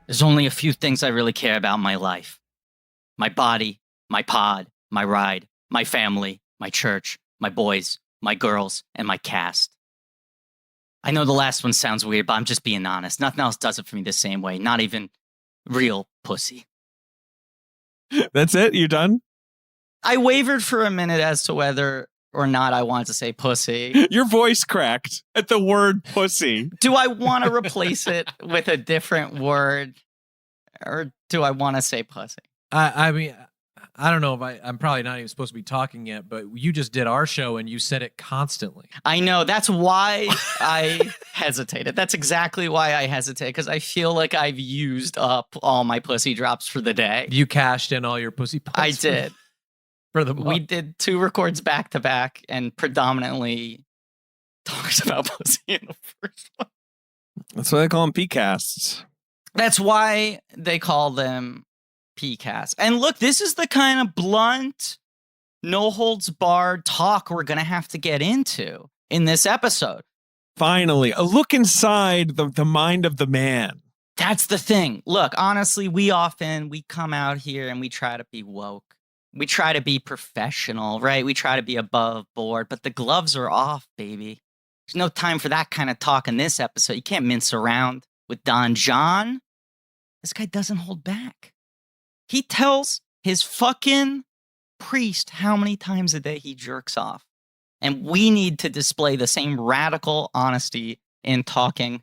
There's only a few things I really care about in my life. My body, my pod, my ride, my family, my church, my boys, my girls, and my cast. I know the last one sounds weird, but I'm just being honest. Nothing else does it for me the same way. Not even real pussy. That's it? You're done? I wavered for a minute as to whether or not I wanted to say pussy. Your voice cracked at the word pussy. Do I want to replace it with a different word? Or do I want to say pussy? I mean, I don't know if I'm probably not even supposed to be talking yet, but you just did our show and you said it constantly. I know. That's why I hesitated. That's exactly why I hesitate, because I feel like I've used up all my pussy drops for the day. You cashed in all your pussy points. I did. For the month. We did 2 records back to back and predominantly talked about pussy in the first one. That's why they call them PCasts. That's why they call them PCasts. And look, this is the kind of blunt, no holds barred talk we're going to have to get into in this episode. Finally, a look inside the mind of the man. That's the thing. Look, honestly, we come out here and we try to be woke. We try to be professional, right? We try to be above board, but the gloves are off, baby. There's no time for that kind of talk in this episode. You can't mince around with Don John. This guy doesn't hold back. He tells his fucking priest how many times a day he jerks off. And we need to display the same radical honesty in talking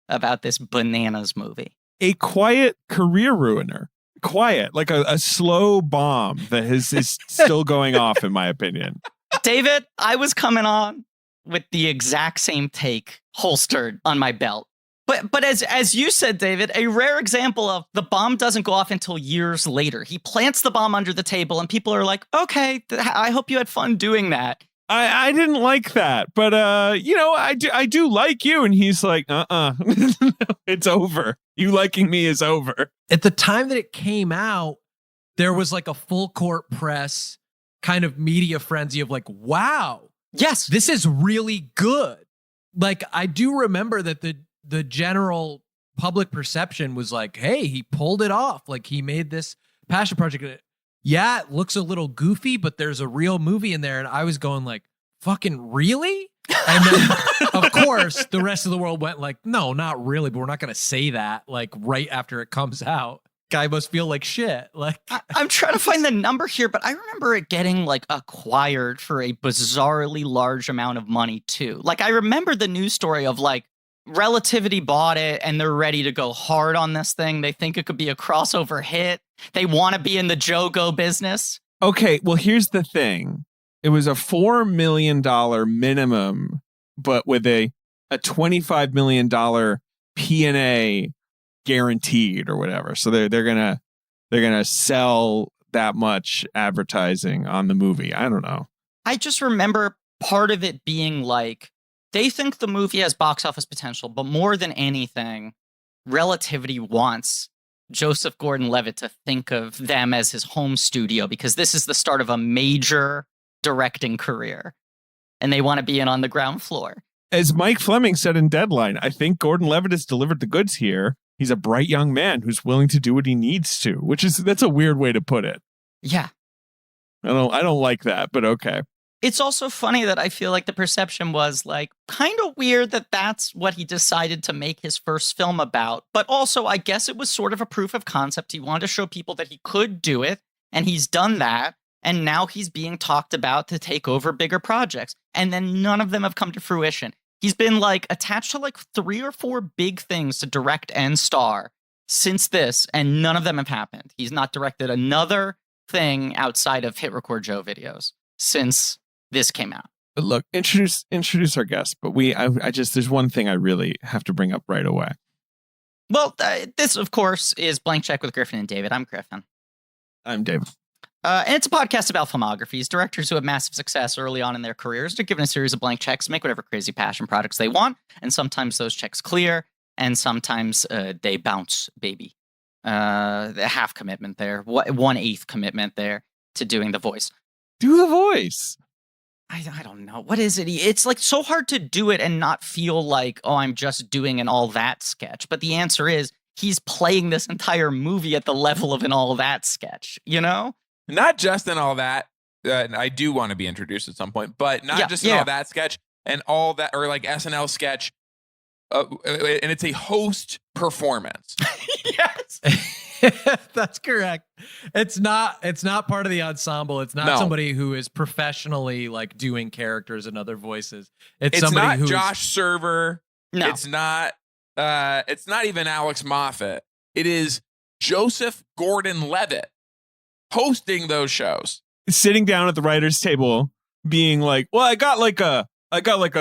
about this bananas movie. A quiet career ruiner. Quiet, like a slow bomb that is still going off, in my opinion. David, I was coming on with the exact same take holstered on my belt. But as you said, David, a rare example of the bomb doesn't go off until years later. He plants the bomb under the table and people are like, okay, I hope you had fun doing that. I didn't like that, but I do like you. And he's like, it's over. You liking me is over. At the time that it came out, there was like a full court press kind of media frenzy of like, wow, yes, this is really good. Like, I do remember that the general public perception was like, hey, he pulled it off. Like, he made this passion project. Yeah, it looks a little goofy, but there's a real movie in there. And I was going like, fucking really? And then, of course, the rest of the world went like, no, not really. But we're not going to say that like right after it comes out. Guy must feel like shit. Like, I'm trying to find the number here, but I remember it getting like acquired for a bizarrely large amount of money too. Like, I remember the news story of like Relativity bought it and they're ready to go hard on this thing. They think it could be a crossover hit. They want to be in the Joe-Go business. Okay, well, here's the thing. It was a $4 million minimum, but with a $25 million P&A guaranteed or whatever. So they're gonna sell that much advertising on the movie. I don't know. I just remember part of it being like, they think the movie has box office potential, but more than anything, Relativity wants Joseph Gordon-Levitt to think of them as his home studio because this is the start of a major directing career. And they want to be in on the ground floor. As Mike Fleming said in Deadline, I think Gordon-Levitt has delivered the goods here. He's a bright young man who's willing to do what he needs to, that's a weird way to put it. Yeah. I don't like that, but okay. It's also funny that I feel like the perception was like kind of weird that that's what he decided to make his first film about. But also, I guess it was sort of a proof of concept. He wanted to show people that he could do it, and he's done that. And now he's being talked about to take over bigger projects. And then none of them have come to fruition. He's been like attached to like 3 or 4 big things to direct and star since this, and none of them have happened. He's not directed another thing outside of HitRECordjoe videos since this came out. But look, introduce our guest. But there's one thing I really have to bring up right away. Well, this, of course, is Blank Check with Griffin and David. I'm Griffin. I'm David. And it's a podcast about filmographies. Directors who have massive success early on in their careers are given a series of blank checks to make whatever crazy passion products they want. And sometimes those checks clear, and sometimes they bounce, baby. The half commitment there, 1/8 commitment there to doing the voice. Do the voice. I don't know. What is it? It's like so hard to do it and not feel like, oh, I'm just doing an all that sketch. But the answer is he's playing this entire movie at the level of an All That sketch, you know? Not just in All That. I do want to be introduced at some point, but not just in All That sketch and All That, or like SNL sketch. And it's a host performance. Yes. That's correct. It's not part of the ensemble. It's not somebody who is professionally like doing characters and other voices. It's somebody not who's Josh Server. No. It's not even Alex Moffat. It is Joseph Gordon-Levitt hosting those shows. Sitting down at the writer's table being like, well, I got like a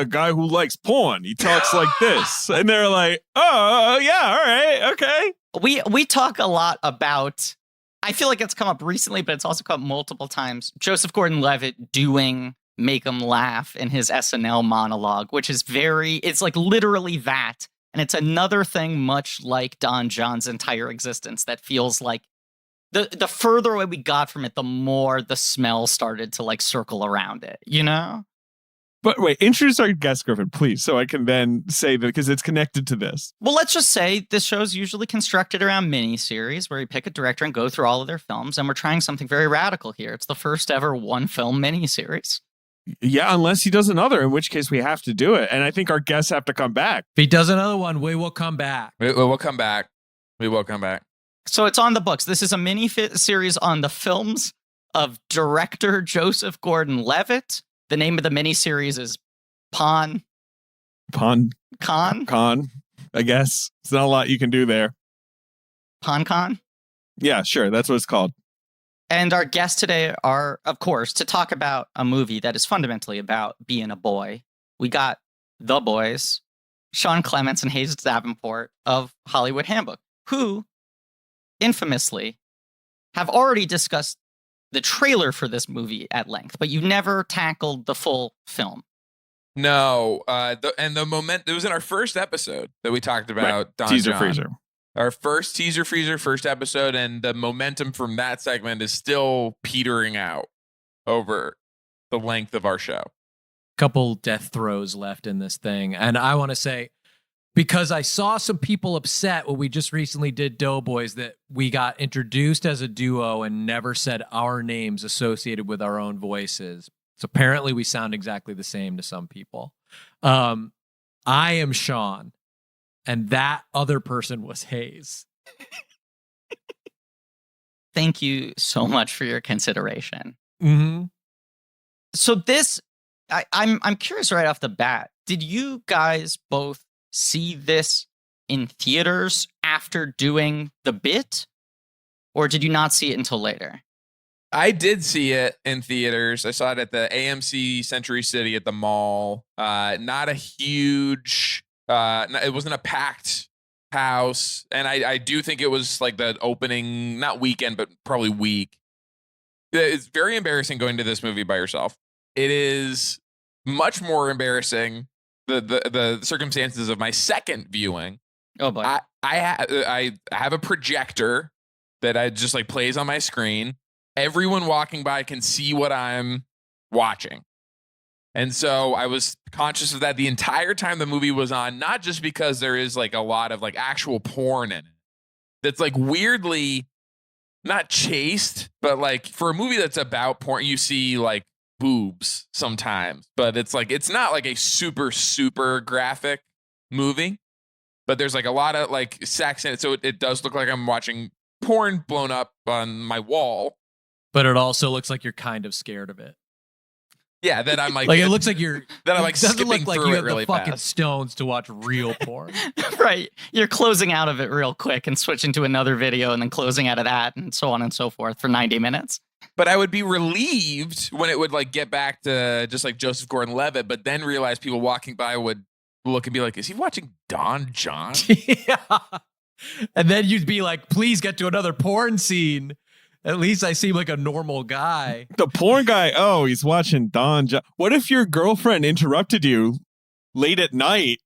guy who likes porn. He talks like this. And they're like, oh, yeah, all right, okay. We talk a lot about, I feel like it's come up recently, but it's also come up multiple times, Joseph Gordon-Levitt doing Make 'em Laugh in his SNL monologue, which is it's like literally that. And it's another thing much like Don Jon's entire existence that feels like the further away we got from it, the more the smell started to like circle around it, you know? But wait, introduce our guest, Griffin, please, so I can then say that because it's connected to this. Well, let's just say this show's usually constructed around miniseries where you pick a director and go through all of their films, and we're trying something very radical here. It's the first ever one-film miniseries. Yeah, unless he does another, in which case we have to do it. And I think our guests have to come back. If he does another one, we will come back. We'll come back. We will come back. So it's on the books. This is a mini-series on the films of director Joseph Gordon-Levitt. The name of the miniseries is Con, I guess. It's not a lot you can do there. Con. Yeah, sure. That's what it's called. And our guests today are, of course, to talk about a movie that is fundamentally about being a boy. We got the boys, Sean Clements and Hayes Davenport of Hollywood Handbook, who infamously have already discussed the trailer for this movie at length, but you never tackled the full film. No, the moment it was in our first episode that we talked about Don Teaser Jon. freezer. Our first teaser freezer, first episode, and the momentum from that segment is still petering out over the length of our show. Couple death throes left in this thing, and I want to say, because I saw some people upset when we just recently did Doughboys that we got introduced as a duo and never said our names associated with our own voices. So apparently we sound exactly the same to some people. I am Sean, and that other person was Hayes. Thank you so much for your consideration. Mm-hmm. So this, I'm curious right off the bat, did you guys both see this in theaters after doing the bit, or did you not see it until later? I did see it in theaters. I saw it at the AMC Century City at the mall. Not a huge, it wasn't a packed house. And I do think it was like the opening, not weekend, but probably week. It's very embarrassing going to this movie by yourself. It is much more embarrassing the circumstances of my second viewing. Oh boy. I have a projector that I just like plays on my screen. Everyone walking by can see what I'm watching. And so I was conscious of that the entire time the movie was on, not just because there is like a lot of like actual porn in it. That's like weirdly not chaste, but like for a movie that's about porn, you see like boobs sometimes, but it's not like a super graphic movie, but there's like a lot of like sex in it. So it does look like I'm watching porn blown up on my wall. But it also looks like you're kind of scared of it. Yeah, that I'm like, like it looks like you're that I'm like doesn't skipping look like through you it have really the fucking fast. stones to watch real porn. Right. You're closing out of it real quick and switching to another video and then closing out of that and so on and so forth for 90 minutes. But I would be relieved when it would like get back to just like Joseph Gordon-Levitt, but then realize people walking by would look and be like, is he watching Don Jon? Yeah. And then you'd be like, please get to another porn scene. At least I seem like a normal guy. The porn guy, oh, he's watching Don Jon. What if your girlfriend interrupted you late at night?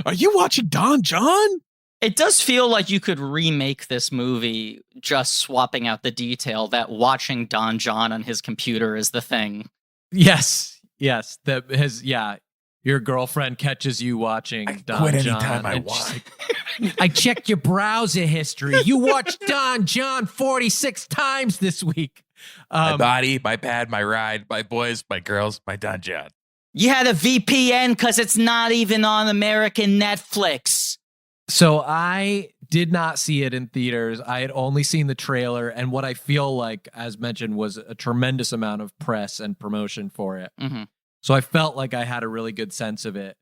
Are you watching Don Jon? It does feel like you could remake this movie just swapping out the detail that watching Don Jon on his computer is the thing. Yes. That your girlfriend catches you watching Don Jon. Anytime I want. I checked your browser history. You watched Don John 46 times this week. My body, my pad, my ride, my boys, my girls, my Don John. You had a VPN because it's not even on American Netflix. So I did not see it in theaters. I had only seen the trailer, and what I feel like, as mentioned, was a tremendous amount of press and promotion for it. Mm-hmm. So I felt like I had a really good sense of it.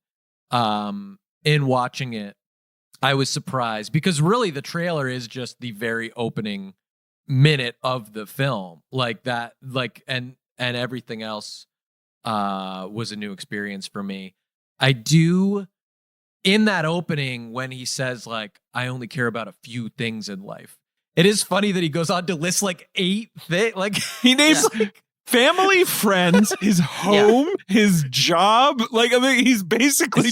In watching it, I was surprised because really the trailer is just the very opening minute of the film, like that, like and everything else was a new experience for me. I do. In that opening, when he says, like, I only care about a few things in life, it is funny that he goes on to list like 8 things. Like, he names like family, friends, his home, his job. Like, I mean, he's basically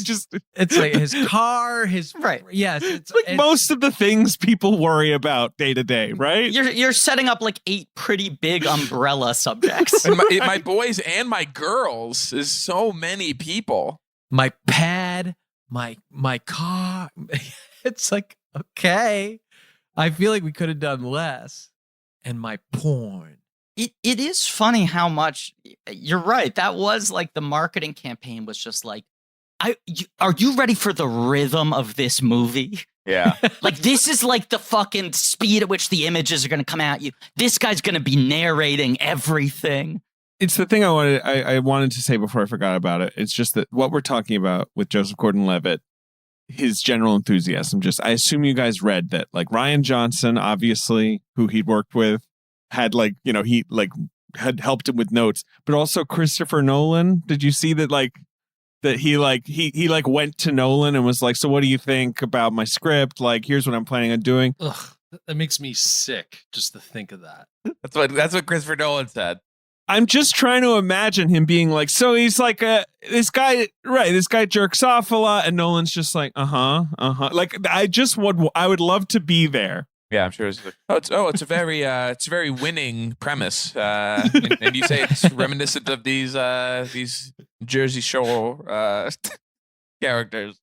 it's like his car, his right. Yes, it's like most of the things people worry about day to day, right? You're setting up like 8 pretty big umbrella subjects. And my boys and my girls is so many people. My pad. My car. It's like, okay. I feel like we could have done less. And my porn. It is funny how much you're right. That was like the marketing campaign was just like, are you ready for the rhythm of this movie? Yeah. Like this is like the fucking speed at which the images are going to come at you. This guy's going to be narrating everything. It's the thing I wanted to say before I forgot about it. It's just that what we're talking about with Joseph Gordon-Levitt, his general enthusiasm. I assume you guys read that, like Rian Johnson, obviously, who he'd worked with, had he had helped him with notes, but also Christopher Nolan. Did you see that? He went to Nolan and was like, "So what do you think about my script? Like, here's what I'm planning on doing." Ugh, that makes me sick just to think of that. That's what Christopher Nolan said. I'm just trying to imagine him being like, so he's like, this guy jerks off a lot. And Nolan's just like, Like, I would love to be there. Yeah, I'm sure it's like, it's a very winning premise. And you say it's reminiscent of these Jersey Shore characters.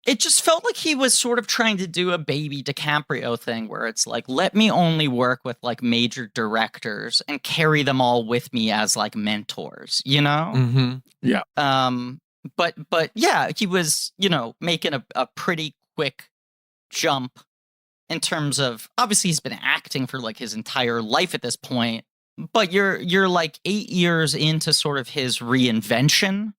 It just felt like he was sort of trying to do a baby DiCaprio thing where it's like, let me only work with like major directors and carry them all with me as like mentors, you know? Mm-hmm. Yeah. But yeah, he was, making a pretty quick jump in terms of, obviously he's been acting for like his entire life at this point, but you're like 8 years into sort of his reinvention.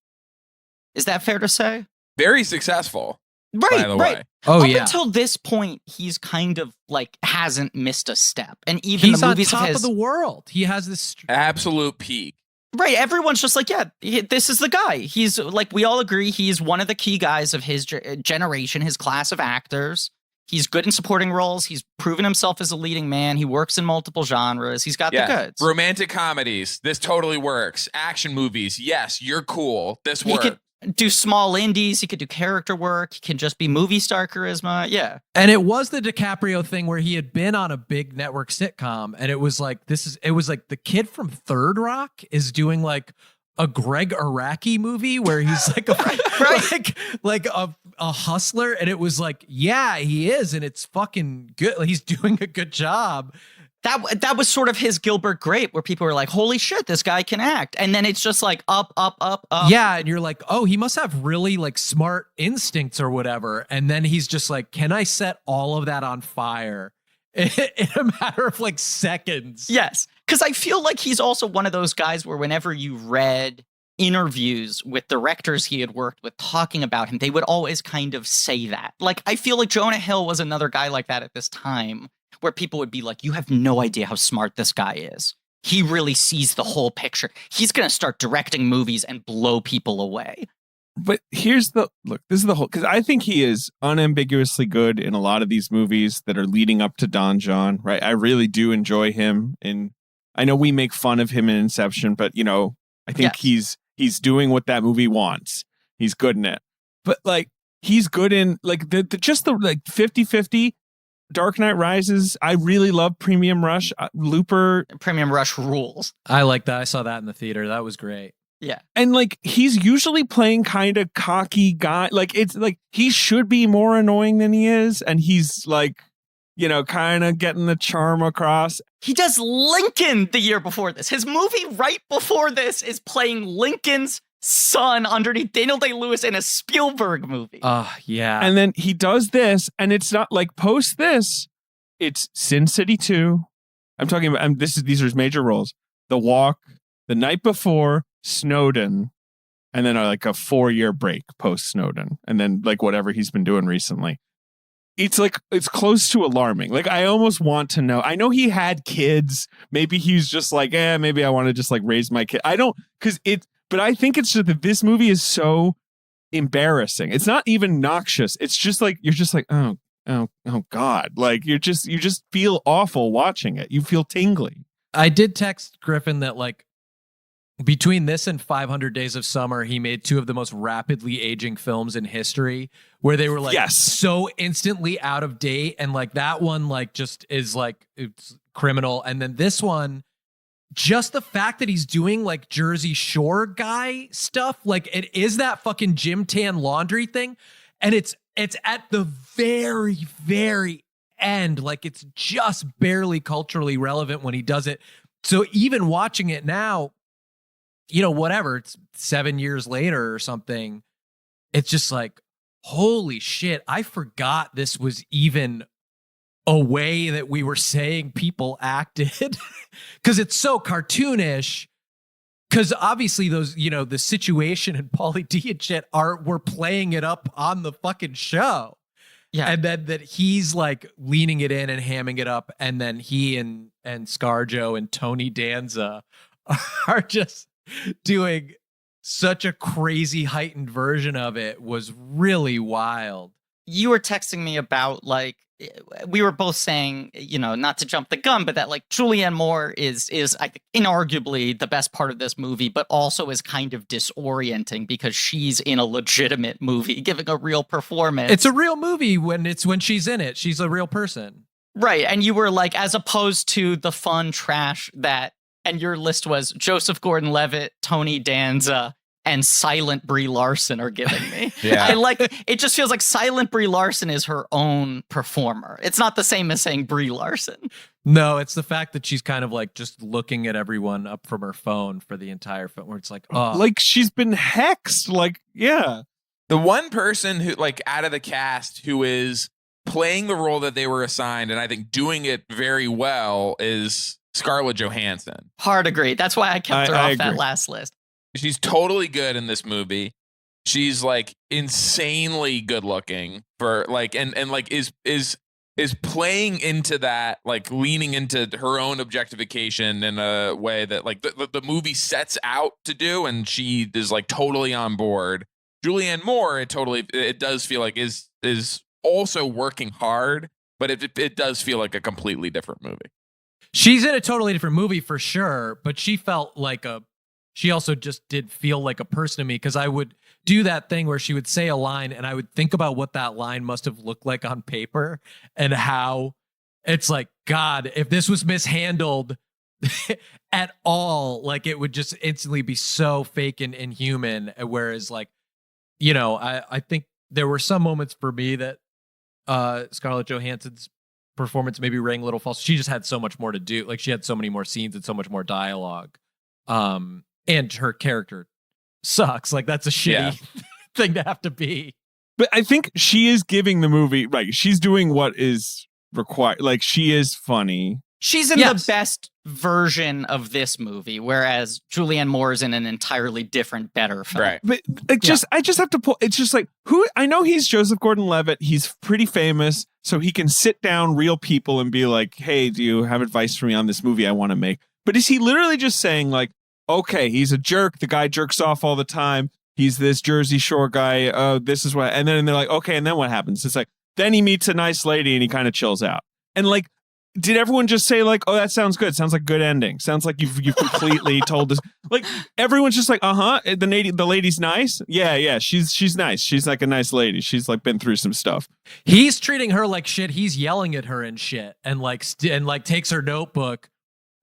Is that fair to say? Very successful. Right, by the right. way. Oh, Up yeah. until this point, he's kind of like hasn't missed a step, and even He's the on movies top of of the world. He has this. Absolute peak. right. Everyone's just like, yeah, this is the guy. He's like, we all agree he's one of the key guys of his generation, his class of actors. He's good in supporting roles. He's proven himself as a leading man. He works in multiple genres. He's got the goods. Romantic comedies. This totally works. Action movies. Yes, you're cool. This He works. could do small indies. He could do character work. He can just be movie star charisma. Yeah. And it was the DiCaprio thing where he had been on a big network sitcom, and it was like it was like the kid from Third Rock is doing like a Greg Araki movie where he's like like a hustler, and it was like, yeah, he is, and it's fucking good. He's doing a good job. That was sort of his Gilbert Grape, where people were like, holy shit, this guy can act. And then it's just like up. Yeah, and you're like, oh, he must have really like smart instincts or whatever. And then he's just like, can I set all of that on fire in a matter of like seconds? Yes. Because I feel like he's also one of those guys where whenever you read interviews with directors he had worked with talking about him, they would always kind of say that. Like, I feel like Jonah Hill was another guy like that at this time, where people would be like, you have no idea how smart this guy is. He really sees the whole picture. He's going to start directing movies and blow people away. But this is the whole, because I think he is unambiguously good in a lot of these movies that are leading up to Don John, right? I really do enjoy him. And I know we make fun of him in Inception, but, I think he's doing what that movie wants. He's good in it. But, like, he's good in, like, the 50-50, Dark Knight Rises. I really love Premium Rush. Looper. Premium Rush rules. I like that. I saw that in the theater. That was great. Yeah. And like he's usually playing kind of cocky guy. Like it's like he should be more annoying than he is. And he's like, you know, kind of getting the charm across. He does Lincoln the year before this. His movie right before this is playing Lincoln's son underneath Daniel Day-Lewis in a Spielberg movie. Yeah. And then he does this, and it's not like post this, it's Sin City 2. I'm talking about, these are his major roles. The Walk, The Night Before, Snowden, and then like a 4-year break post Snowden, and then like whatever he's been doing recently. It's like, it's close to alarming. Like, I almost want to know. I know he had kids. Maybe he's just like, maybe I want to just like raise my kid. I don't, but I think it's just that this movie is so embarrassing. It's not even noxious. It's just like, you're just like, oh God. Like, you just feel awful watching it. You feel tingly. I did text Griffin that like between this and 500 Days of Summer, he made 2 of the most rapidly aging films in history where they were like so instantly out of date. And like that one, like just is like, it's criminal. And then this one, just the fact that he's doing like Jersey Shore guy stuff, like it is that fucking gym tan laundry thing. And it's at the very, very end. Like it's just barely culturally relevant when he does it. So even watching it now, you know, whatever, it's 7 years later or something. It's just like, holy shit, I forgot this was even a way that we were saying people acted. Because it's so cartoonish. Because obviously those, you know, the situation and Pauly D and shit we're playing it up on the fucking show. Yeah. And then that he's like leaning it in and hamming it up. And then he and ScarJo and Tony Danza are just doing such a crazy heightened version of it was really wild. You were texting me about like, we were both saying, you know, not to jump the gun, but that like Julianne Moore is I think inarguably the best part of this movie, but also is kind of disorienting because she's in a legitimate movie giving a real performance. It's a real movie when she's in it. She's a real person. Right. And you were like, as opposed to the fun trash that, and your list was Joseph Gordon-Levitt, Tony Danza, and Silent Brie Larson are giving me. Yeah. I like, it just feels like Silent Brie Larson is her own performer. It's not the same as saying Brie Larson. No, it's the fact that she's kind of like just looking at everyone up from her phone for the entire film where it's like, oh. Like she's been hexed. Like, yeah. The one person who like out of the cast who is playing the role that they were assigned and I think doing it very well is Scarlett Johansson. Hard agree. That's why I kept her off that last list. She's totally good in this movie. She's like insanely good looking for like and like is playing into that, like leaning into her own objectification in a way that like the movie sets out to do, and she is like totally on board. Julianne Moore, it does feel like is also working hard, but it does feel like a completely different movie. She's in a totally different movie for sure, but she felt like she also just did feel like a person to me because I would do that thing where she would say a line and I would think about what that line must have looked like on paper and how it's like, God, if this was mishandled at all, like it would just instantly be so fake and inhuman. Whereas like, you know, I think there were some moments for me that Scarlett Johansson's performance maybe rang a little false. She just had so much more to do. Like she had so many more scenes and so much more dialogue. And her character sucks. Like that's a shitty thing to have to be. But I think she is giving the movie, right? She's doing what is required. Like she is funny. She's in the best version of this movie, whereas Julianne Moore is in an entirely different, better film. Right. But I just have to pull. It's just like I know he's Joseph Gordon-Levitt. He's pretty famous, so he can sit down real people and be like, "Hey, do you have advice for me on this movie I want to make?" But is he literally just saying like, "Okay, he's a jerk. The guy jerks off all the time. He's this Jersey Shore guy. This is what," and then they're like, "Okay, and then what happens?" It's like then he meets a nice lady and he kind of chills out. And like, did everyone just say like, "Oh, that sounds good. Sounds like a good ending. Sounds like you've completely told this." Like everyone's just like, the lady's nice. Yeah. She's nice. She's like a nice lady. She's like been through some stuff. He's treating her like shit. He's yelling at her and shit, and like takes her notebook,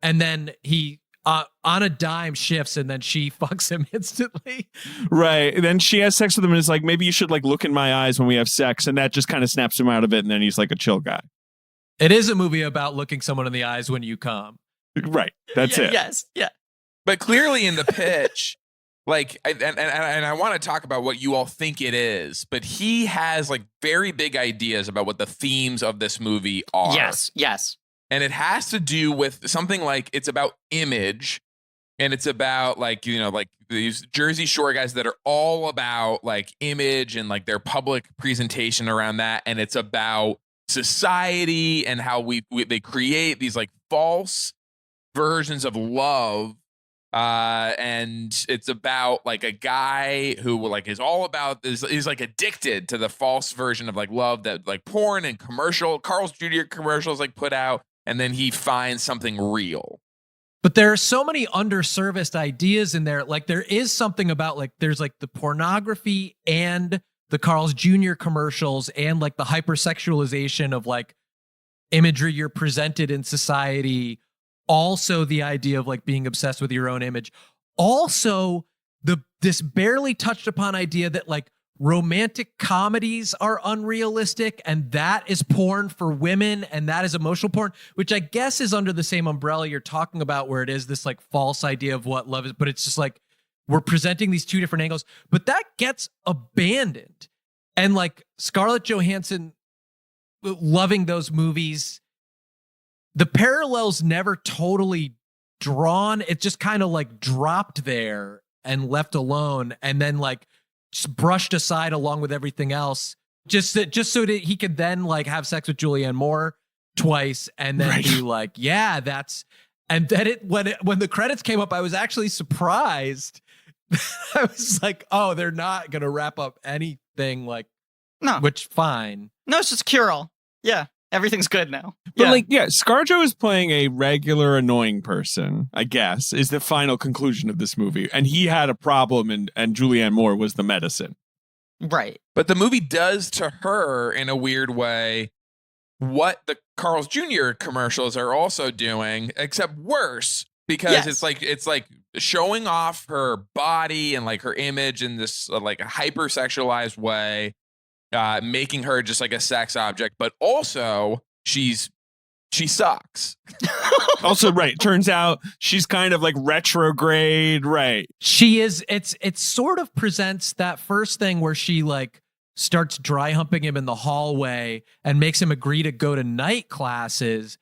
and then he on a dime shifts and then she fucks him instantly. Right. And then she has sex with him and is like, maybe you should like look in my eyes when we have sex. And that just kind of snaps him out of it. And then he's like a chill guy. It is a movie about looking someone in the eyes when you come. Right. That's it. Yes. Yeah. But clearly in the pitch, like, and I want to talk about what you all think it is, but he has like very big ideas about what the themes of this movie are. Yes. Yes. And it has to do with something like it's about image, and it's about like, you know, like these Jersey Shore guys that are all about like image and like their public presentation around that. And it's about society and how they create these like false versions of love. And it's about like a guy who like is all about this, is like addicted to the false version of like love that like porn and Carl's Jr. commercials like put out. And then he finds something real. But there are so many underserviced ideas in there. Like there is something about like, there's like the pornography and the Carl's Jr. commercials and like the hypersexualization of like imagery you're presented in society. Also the idea of like being obsessed with your own image. Also this barely touched upon idea that like romantic comedies are unrealistic and that is porn for women and that is emotional porn, which I guess is under the same umbrella you're talking about, where it is this like false idea of what love is, but it's just like we're presenting these two different angles, but that gets abandoned. And like Scarlett Johansson loving those movies, the parallels never totally drawn. It just kind of like dropped there and left alone, and then like just brushed aside along with everything else, just so that he could then like have sex with Julianne Moore twice and then be like, yeah, that's. And then when the credits came up, I was actually surprised. I was like, oh, they're not gonna wrap up anything like, No, which fine. no, it's just a cure-all. Yeah, everything's good now. But ScarJo is playing a regular annoying person, I guess, is the final conclusion of this movie. And he had a problem and Julianne Moore was the medicine. Right. But the movie does to her in a weird way what the Carl's Jr. commercials are also doing, except worse, because it's like showing off her body and like her image in this like a hypersexualized way, making her just like a sex object, but also she sucks. Also, right. Turns out she's kind of like retrograde. Right. She is. It sort of presents that first thing where she like starts dry humping him in the hallway and makes him agree to go to night classes,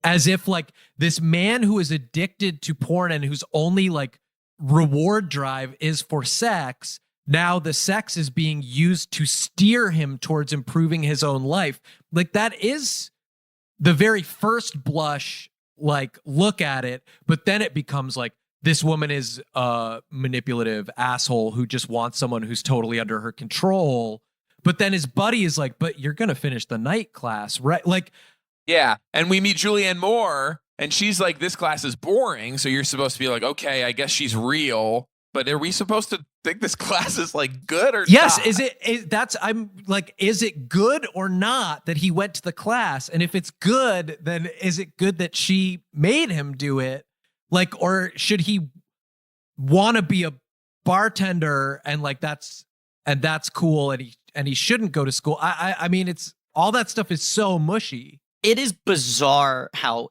as if like this man who is addicted to porn and whose only like reward drive is for sex. Now the sex is being used to steer him towards improving his own life. Like that is the very first blush, like look at it, but then it becomes like this woman is a manipulative asshole who just wants someone who's totally under her control. But then his buddy is like, but you're going to finish the night class, right? Like, yeah. And we meet Julianne Moore and she's like, this class is boring. So you're supposed to be like, okay, I guess she's real. But are we supposed to think this class is like good or yes, not? I'm like, is it good or not that he went to the class? And if it's good, then is it good that she made him do it? Like, or should he want to be a bartender and like that's cool and he shouldn't go to school? I mean, it's all that stuff is so mushy. It is bizarre how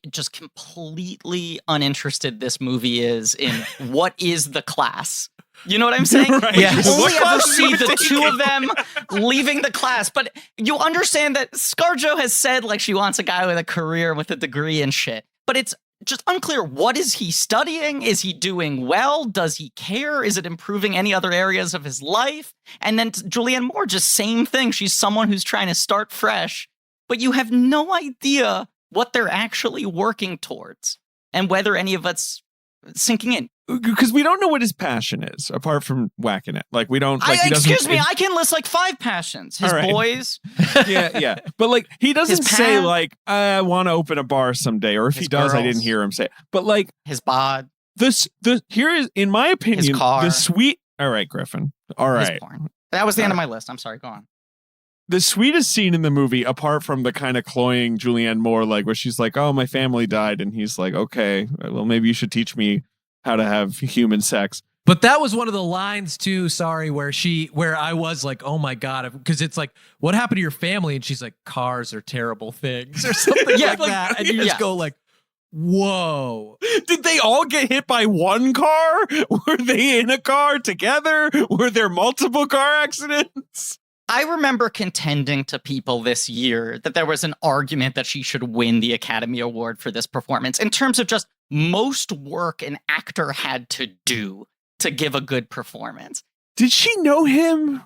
just completely uninterested this movie is in what is the class. You know what I'm saying? Right. You Yes. only What ever class see are you the two taking? of them leaving the class, but you understand that ScarJo has said like she wants a guy with a career with a degree and shit, but it's just unclear. What is he studying? Is he doing well? Does he care? Is it improving any other areas of his life? And then Julianne Moore, just same thing. She's someone who's trying to start fresh, but you have no idea what they're actually working towards and whether any of it's sinking in. Because we don't know what his passion is, apart from whacking it. Like, we don't... Like, he doesn't, Excuse me, I can list like 5 passions. His All right. boys. yeah. But like, he doesn't His say pad. like, I want to open a bar someday. Or if His he does, I girls. didn't hear him say it. But like, His bod. here is, in my opinion, car. the sweet... All right, Griffin. All His right. porn. That was the end of my list. I'm sorry, go on. The sweetest scene in the movie, apart from the kind of cloying Julianne Moore, like where she's like, "Oh, my family died," and he's like, "Okay, well, maybe you should teach me how to have human sex." But that was one of the lines too, where I was like, oh my God, because it's like, what happened to your family? And she's like, cars are terrible things or something like that. And you just go like, whoa. Did they all get hit by one car? Were they in a car together? Were there multiple car accidents? I remember contending to people this year that there was an argument that she should win the Academy Award for this performance in terms of just most work an actor had to do to give a good performance. Did she know him?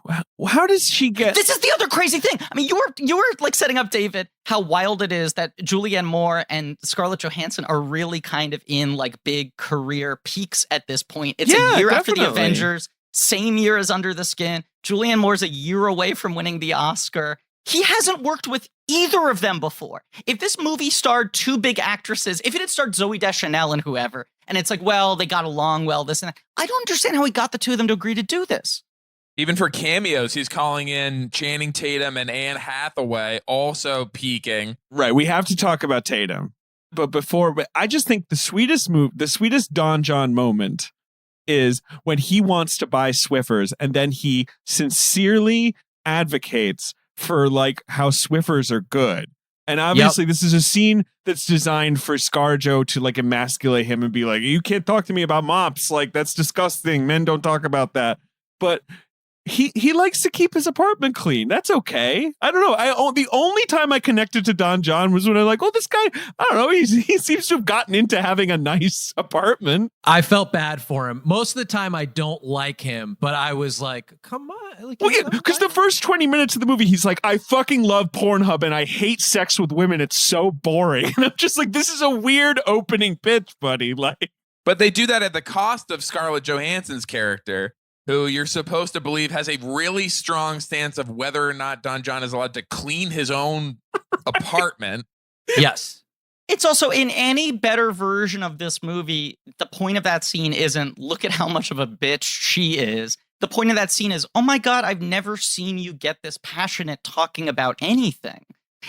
How does she get... This is the other crazy thing. I mean, you were like setting up, David, how wild it is that Julianne Moore and Scarlett Johansson are really kind of in like big career peaks at this point. It's a year after the Avengers, same year as Under the Skin. Julianne Moore's a year away from winning the Oscar. He hasn't worked with either of them before. If this movie starred two big actresses, if it had starred Zooey Deschanel and whoever, and it's like, well, they got along well, this and that, I don't understand how he got the two of them to agree to do this. Even for cameos, he's calling in Channing Tatum and Anne Hathaway, also peaking. Right, we have to talk about Tatum. But I just think the sweetest Don John moment is when he wants to buy Swiffers and then he sincerely advocates for like how Swiffers are good. And obviously this is a scene that's designed for ScarJo to like emasculate him and be like, you can't talk to me about mops. Like, that's disgusting. Men don't talk about that. But he likes to keep his apartment clean. That's okay. I don't know. The only time I connected to Don John was when I was like, oh, this guy, I don't know. He seems to have gotten into having a nice apartment. I felt bad for him. Most of the time I don't like him, but I was like, come on. Like, well, yeah, because the first 20 minutes of the movie, he's like, I fucking love Pornhub and I hate sex with women. It's so boring. And I'm just like, this is a weird opening pitch, buddy. Like, but they do that at the cost of Scarlett Johansson's character, who you're supposed to believe has a really strong stance of whether or not Don John is allowed to clean his own apartment. Yes. It's also, in any better version of this movie, the point of that scene isn't, look at how much of a bitch she is. The point of that scene is, oh my God, I've never seen you get this passionate talking about anything.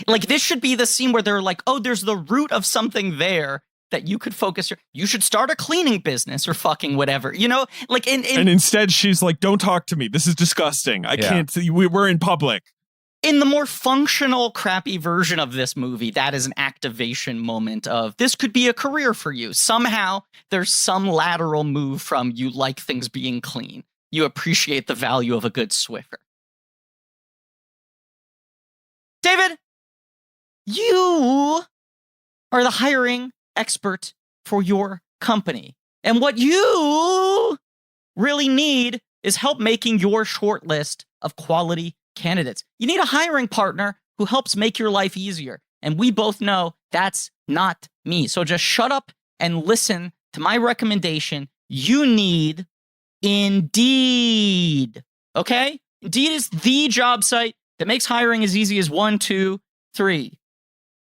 Like, this should be the scene where they're like, oh, there's the root of something there that you could focus your, you should start a cleaning business or fucking whatever, you know, like, and instead she's like, don't talk to me. This is disgusting. I can't, we're in public. In the more functional, crappy version of this movie, that is an activation moment of this could be a career for you. Somehow there's some lateral move from you like things being clean. You appreciate the value of a good Swiffer. David, you are the hiring expert for your company. And what you really need is help making your short list of quality candidates. You need a hiring partner who helps make your life easier. And we both know that's not me. So just shut up and listen to my recommendation. You need Indeed. Okay? Indeed is the job site that makes hiring as easy as 1, 2, 3.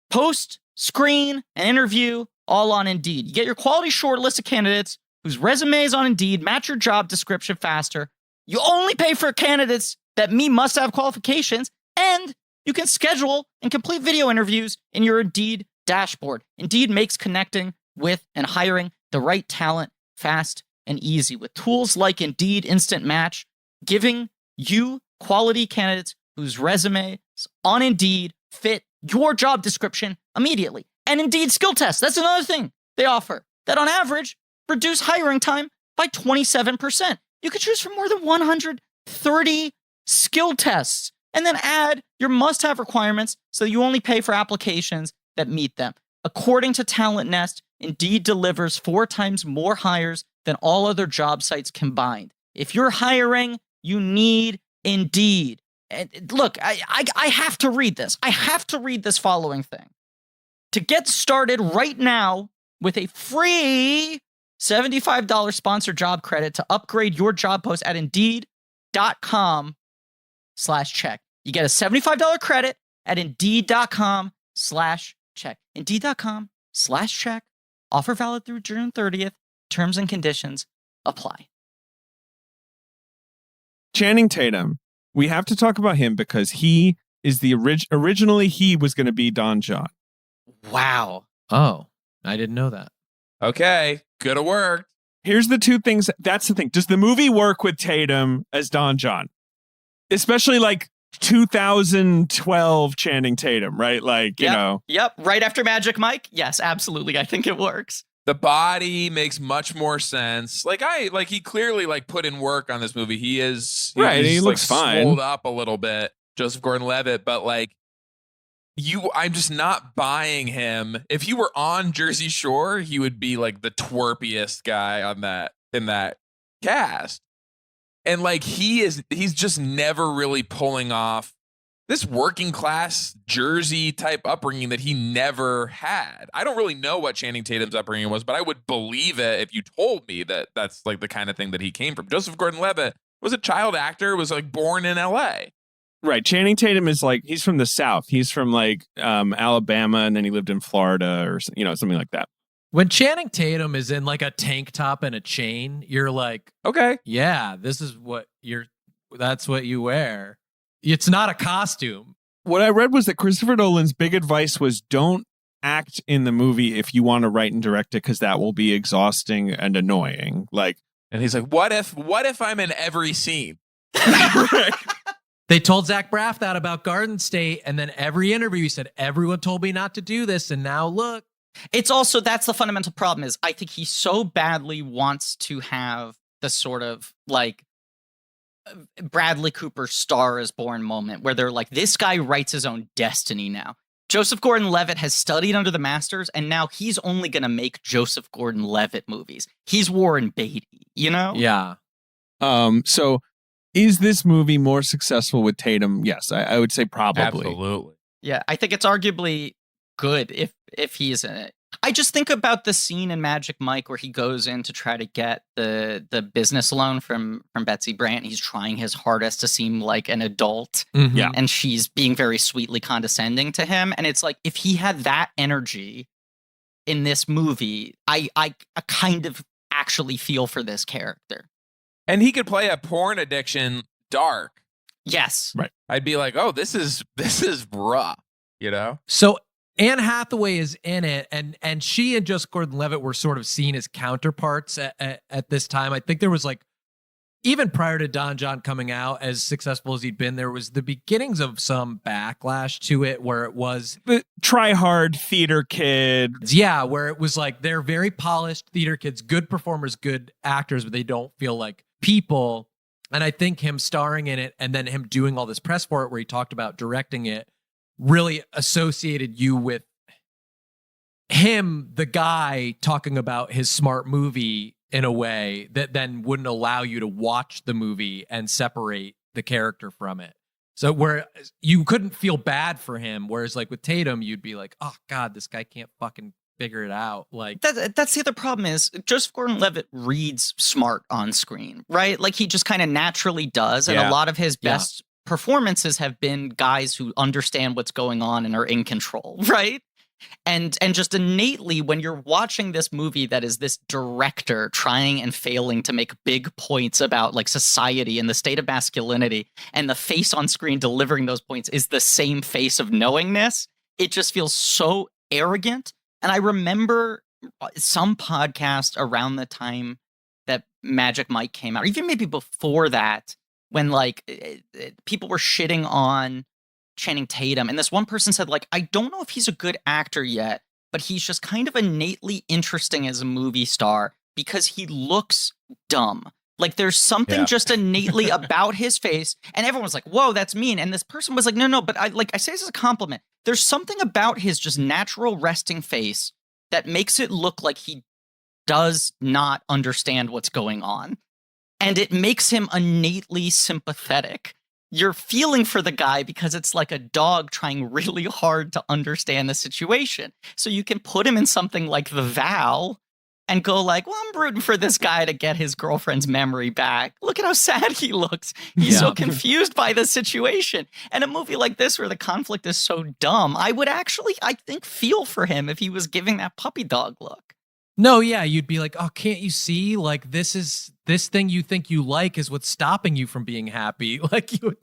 Post, screen, and interview all on Indeed. You get your quality short list of candidates whose resumes on Indeed match your job description faster. You only pay for candidates that meet must-have qualifications, and you can schedule and complete video interviews in your Indeed dashboard. Indeed makes connecting with and hiring the right talent fast and easy with tools like Indeed Instant Match, giving you quality candidates whose resumes on Indeed fit your job description immediately. And Indeed skill tests, that's another thing they offer that on average reduce hiring time by 27%. You could choose from more than 130 skill tests and then add your must-have requirements so you only pay for applications that meet them. According to Talent Nest, Indeed delivers 4 times more hires than all other job sites combined. If you're hiring, you need Indeed. And look, I have to read this. I have to read this following thing. To get started right now with a free $75 sponsored job credit to upgrade your job post at Indeed.com/check. You get a $75 credit at Indeed.com/check. Indeed.com/check. Offer valid through June 30th. Terms and conditions apply. Channing Tatum. We have to talk about him because he is originally he was going to be Don John. Wow. Oh, I didn't know that. Okay, could have worked. Here's the two things. That's the thing. Does the movie work with Tatum as Don John? Especially like 2012 Channing Tatum, right? Like, you know. Yep. Right after Magic Mike. Yes, absolutely. I think it works. The body makes much more sense. Like he clearly like put in work on this movie. He's he looks like, fine. Swolled up a little bit, Joseph Gordon-Levitt, but like I'm just not buying him. If he were on Jersey Shore, he would be like the twerpiest guy on that in that cast. And like he's just never really pulling off this working class Jersey type upbringing that he never had. I don't really know what Channing Tatum's upbringing was, but I would believe it if you told me that that's like the kind of thing that he came from. Joseph Gordon-Levitt was a child actor, was like born in LA. Right. Channing Tatum is like, he's from the South. He's from like Alabama, and then he lived in Florida or, something like that. When Channing Tatum is in like a tank top and a chain, you're like, okay, yeah, that's what you wear. It's not a costume. What I read was that Christopher Nolan's big advice was don't act in the movie if you want to write and direct it, because that will be exhausting and annoying. Like, and he's like, what if I'm in every scene? They told Zach Braff that about Garden State, and then every interview he said, everyone told me not to do this, and now look. It's also, that's the fundamental problem is I think he so badly wants to have the sort of like Bradley Cooper Star is Born moment where they're like, this guy writes his own destiny now. Joseph Gordon-Levitt has studied under the masters, and now he's only going to make Joseph Gordon-Levitt movies. He's Warren Beatty, Yeah. So is this movie more successful with Tatum? Yes, I would say probably. Absolutely. Yeah, I think it's arguably good if he's in it. I just think about the scene in Magic Mike where he goes in to try to get the business loan from Betsy Brandt. He's trying his hardest to seem like an adult. Mm-hmm. Yeah. And she's being very sweetly condescending to him. And it's like, if he had that energy in this movie, I kind of actually feel for this character. And he could play a porn addiction dark. Yes. Right. I'd be like, oh, this is rough, So Anne Hathaway is in it, and she and Joseph Gordon-Levitt were sort of seen as counterparts at this time. I think there was like, even prior to Don John coming out, as successful as he'd been, there was the beginnings of some backlash to it where it was the try-hard theater kid. Yeah, where it was like they're very polished theater kids, good performers, good actors, but they don't feel like people. And I think him starring in it and then him doing all this press for it where he talked about directing it really associated you with him, the guy talking about his smart movie in a way that then wouldn't allow you to watch the movie and separate the character from it. So where you couldn't feel bad for him, whereas like with Tatum, you'd be like, oh God, this guy can't fucking figure it out. Like that's the other problem is Joseph Gordon-Levitt reads smart on screen, right? Like he just kind of naturally does. And a lot of his best performances have been guys who understand what's going on and are in control, right? And just innately, when you're watching this movie that is this director trying and failing to make big points about like society and the state of masculinity, and the face on screen delivering those points is the same face of knowingness, it just feels so arrogant. And I remember some podcast around the time that Magic Mike came out, or even maybe before that, when like people were shitting on Channing Tatum, and this one person said like, I don't know if he's a good actor yet, but he's just kind of innately interesting as a movie star because he looks dumb. Like there's something just innately about his face, and everyone was like, whoa, that's mean. And this person was like, no, but I say this as a compliment. There's something about his just natural resting face that makes it look like he does not understand what's going on. And it makes him innately sympathetic. You're feeling for the guy because it's like a dog trying really hard to understand the situation. So you can put him in something like The Vow and go like, well, I'm rooting for this guy to get his girlfriend's memory back. Look at how sad he looks. He's so confused by the situation. And a movie like this where the conflict is so dumb, I would actually, I think, feel for him if he was giving that puppy dog look. No, yeah, you'd be like, oh, can't you see? Like, this thing you think you like is what's stopping you from being happy. Like, you would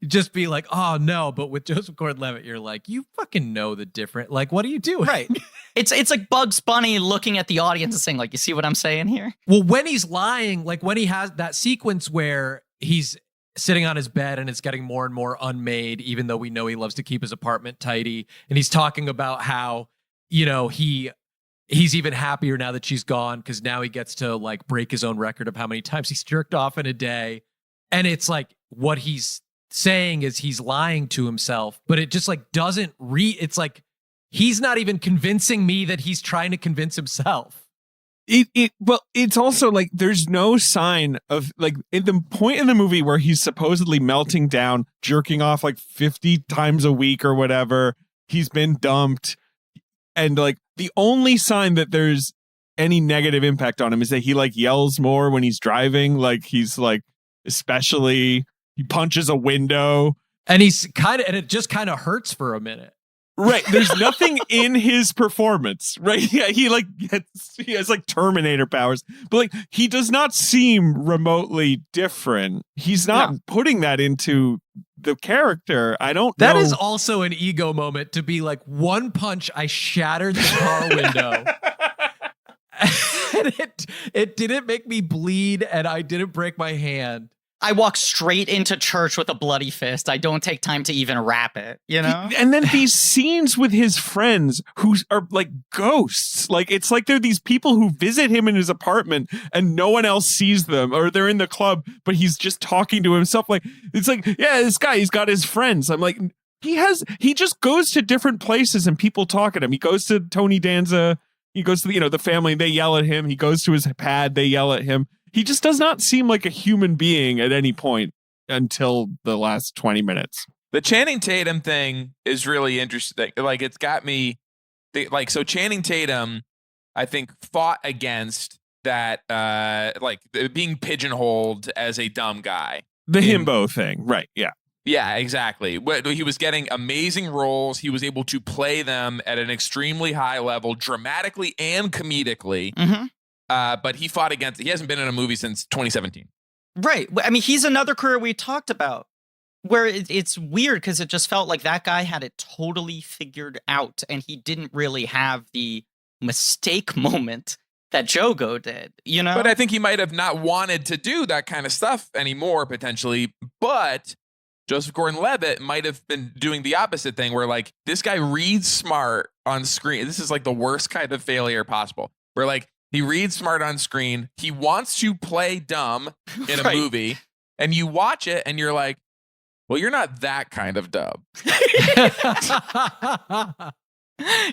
just be like, oh no. But with Joseph Gordon-Levitt, you're like, you fucking know the different. Like, what are you doing? Right. It's like Bugs Bunny looking at the audience and saying, like, you see what I'm saying here? Well, when he's lying, like when he has that sequence where he's sitting on his bed and it's getting more and more unmade, even though we know he loves to keep his apartment tidy, and he's talking about how, you know, he's even happier now that she's gone because now he gets to like break his own record of how many times he's jerked off in a day. And it's like what he's saying is he's lying to himself, but it just like doesn't it's like he's not even convincing me that he's trying to convince himself. Well, it's also like there's no sign of like at the point in the movie where he's supposedly melting down, jerking off like 50 times a week or whatever. He's been dumped. And like the only sign that there's any negative impact on him is that he like yells more when he's driving. Like he's like, especially he punches a window. And and it just kind of hurts for a minute. Right. There's nothing in his performance. Right. Yeah. He has like Terminator powers, but like he does not seem remotely different. He's not putting that into the character. I don't know. That is also an ego moment to be like, one punch, I shattered the car window. And it didn't make me bleed and I didn't break my hand. I walk straight into church with a bloody fist. I don't take time to even wrap it, you know? And then these scenes with his friends who are like ghosts. Like, it's like they're these people who visit him in his apartment and no one else sees them, or they're in the club, but he's just talking to himself. Like, it's like, yeah, this guy, he's got his friends. I'm like, he just goes to different places and people talk at him. He goes to Tony Danza. He goes to the family. They yell at him. He goes to his pad. They yell at him. He just does not seem like a human being at any point until the last 20 minutes. The Channing Tatum thing is really interesting. Like, it's got me so Channing Tatum, I think, fought against that, being pigeonholed as a dumb guy. The himbo thing. Right. Yeah. Yeah, exactly. He was getting amazing roles. He was able to play them at an extremely high level, dramatically and comedically. Mm-hmm. But he fought against. He hasn't been in a movie since 2017. Right. I mean, he's another career we talked about where it's weird because it just felt like that guy had it totally figured out, and he didn't really have the mistake moment that Jogo did. You know. But I think he might have not wanted to do that kind of stuff anymore, potentially. But Joseph Gordon-Levitt might have been doing the opposite thing, where like this guy reads smart on screen. This is like the worst kind of failure possible. Where like. He reads smart on screen. He wants to play dumb in a movie. And you watch it and you're like, well, you're not that kind of dumb.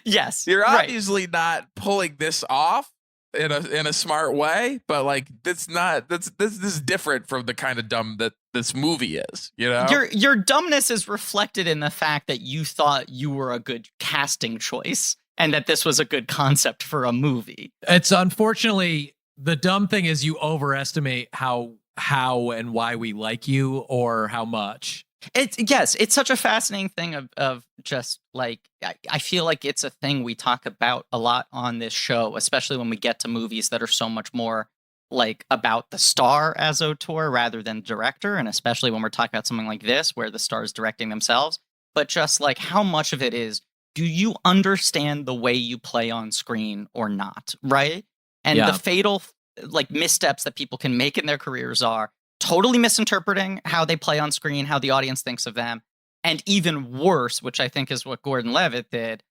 Yes. You're obviously not pulling this off in a smart way, but like this is different from the kind of dumb that this movie is, you know? Your dumbness is reflected in the fact that you thought you were a good casting choice. And that this was a good concept for a movie. It's unfortunately, the dumb thing is you overestimate how and why we like you or how much. It's such a fascinating thing of just like, I feel like it's a thing we talk about a lot on this show, especially when we get to movies that are so much more like about the star as auteur rather than director. And especially when we're talking about something like this, where the star is directing themselves, but just like how much of it is, do you understand the way you play on screen or not, right? And the fatal like missteps that people can make in their careers are totally misinterpreting how they play on screen, how the audience thinks of them, and even worse, which I think is what Gordon-Levitt did,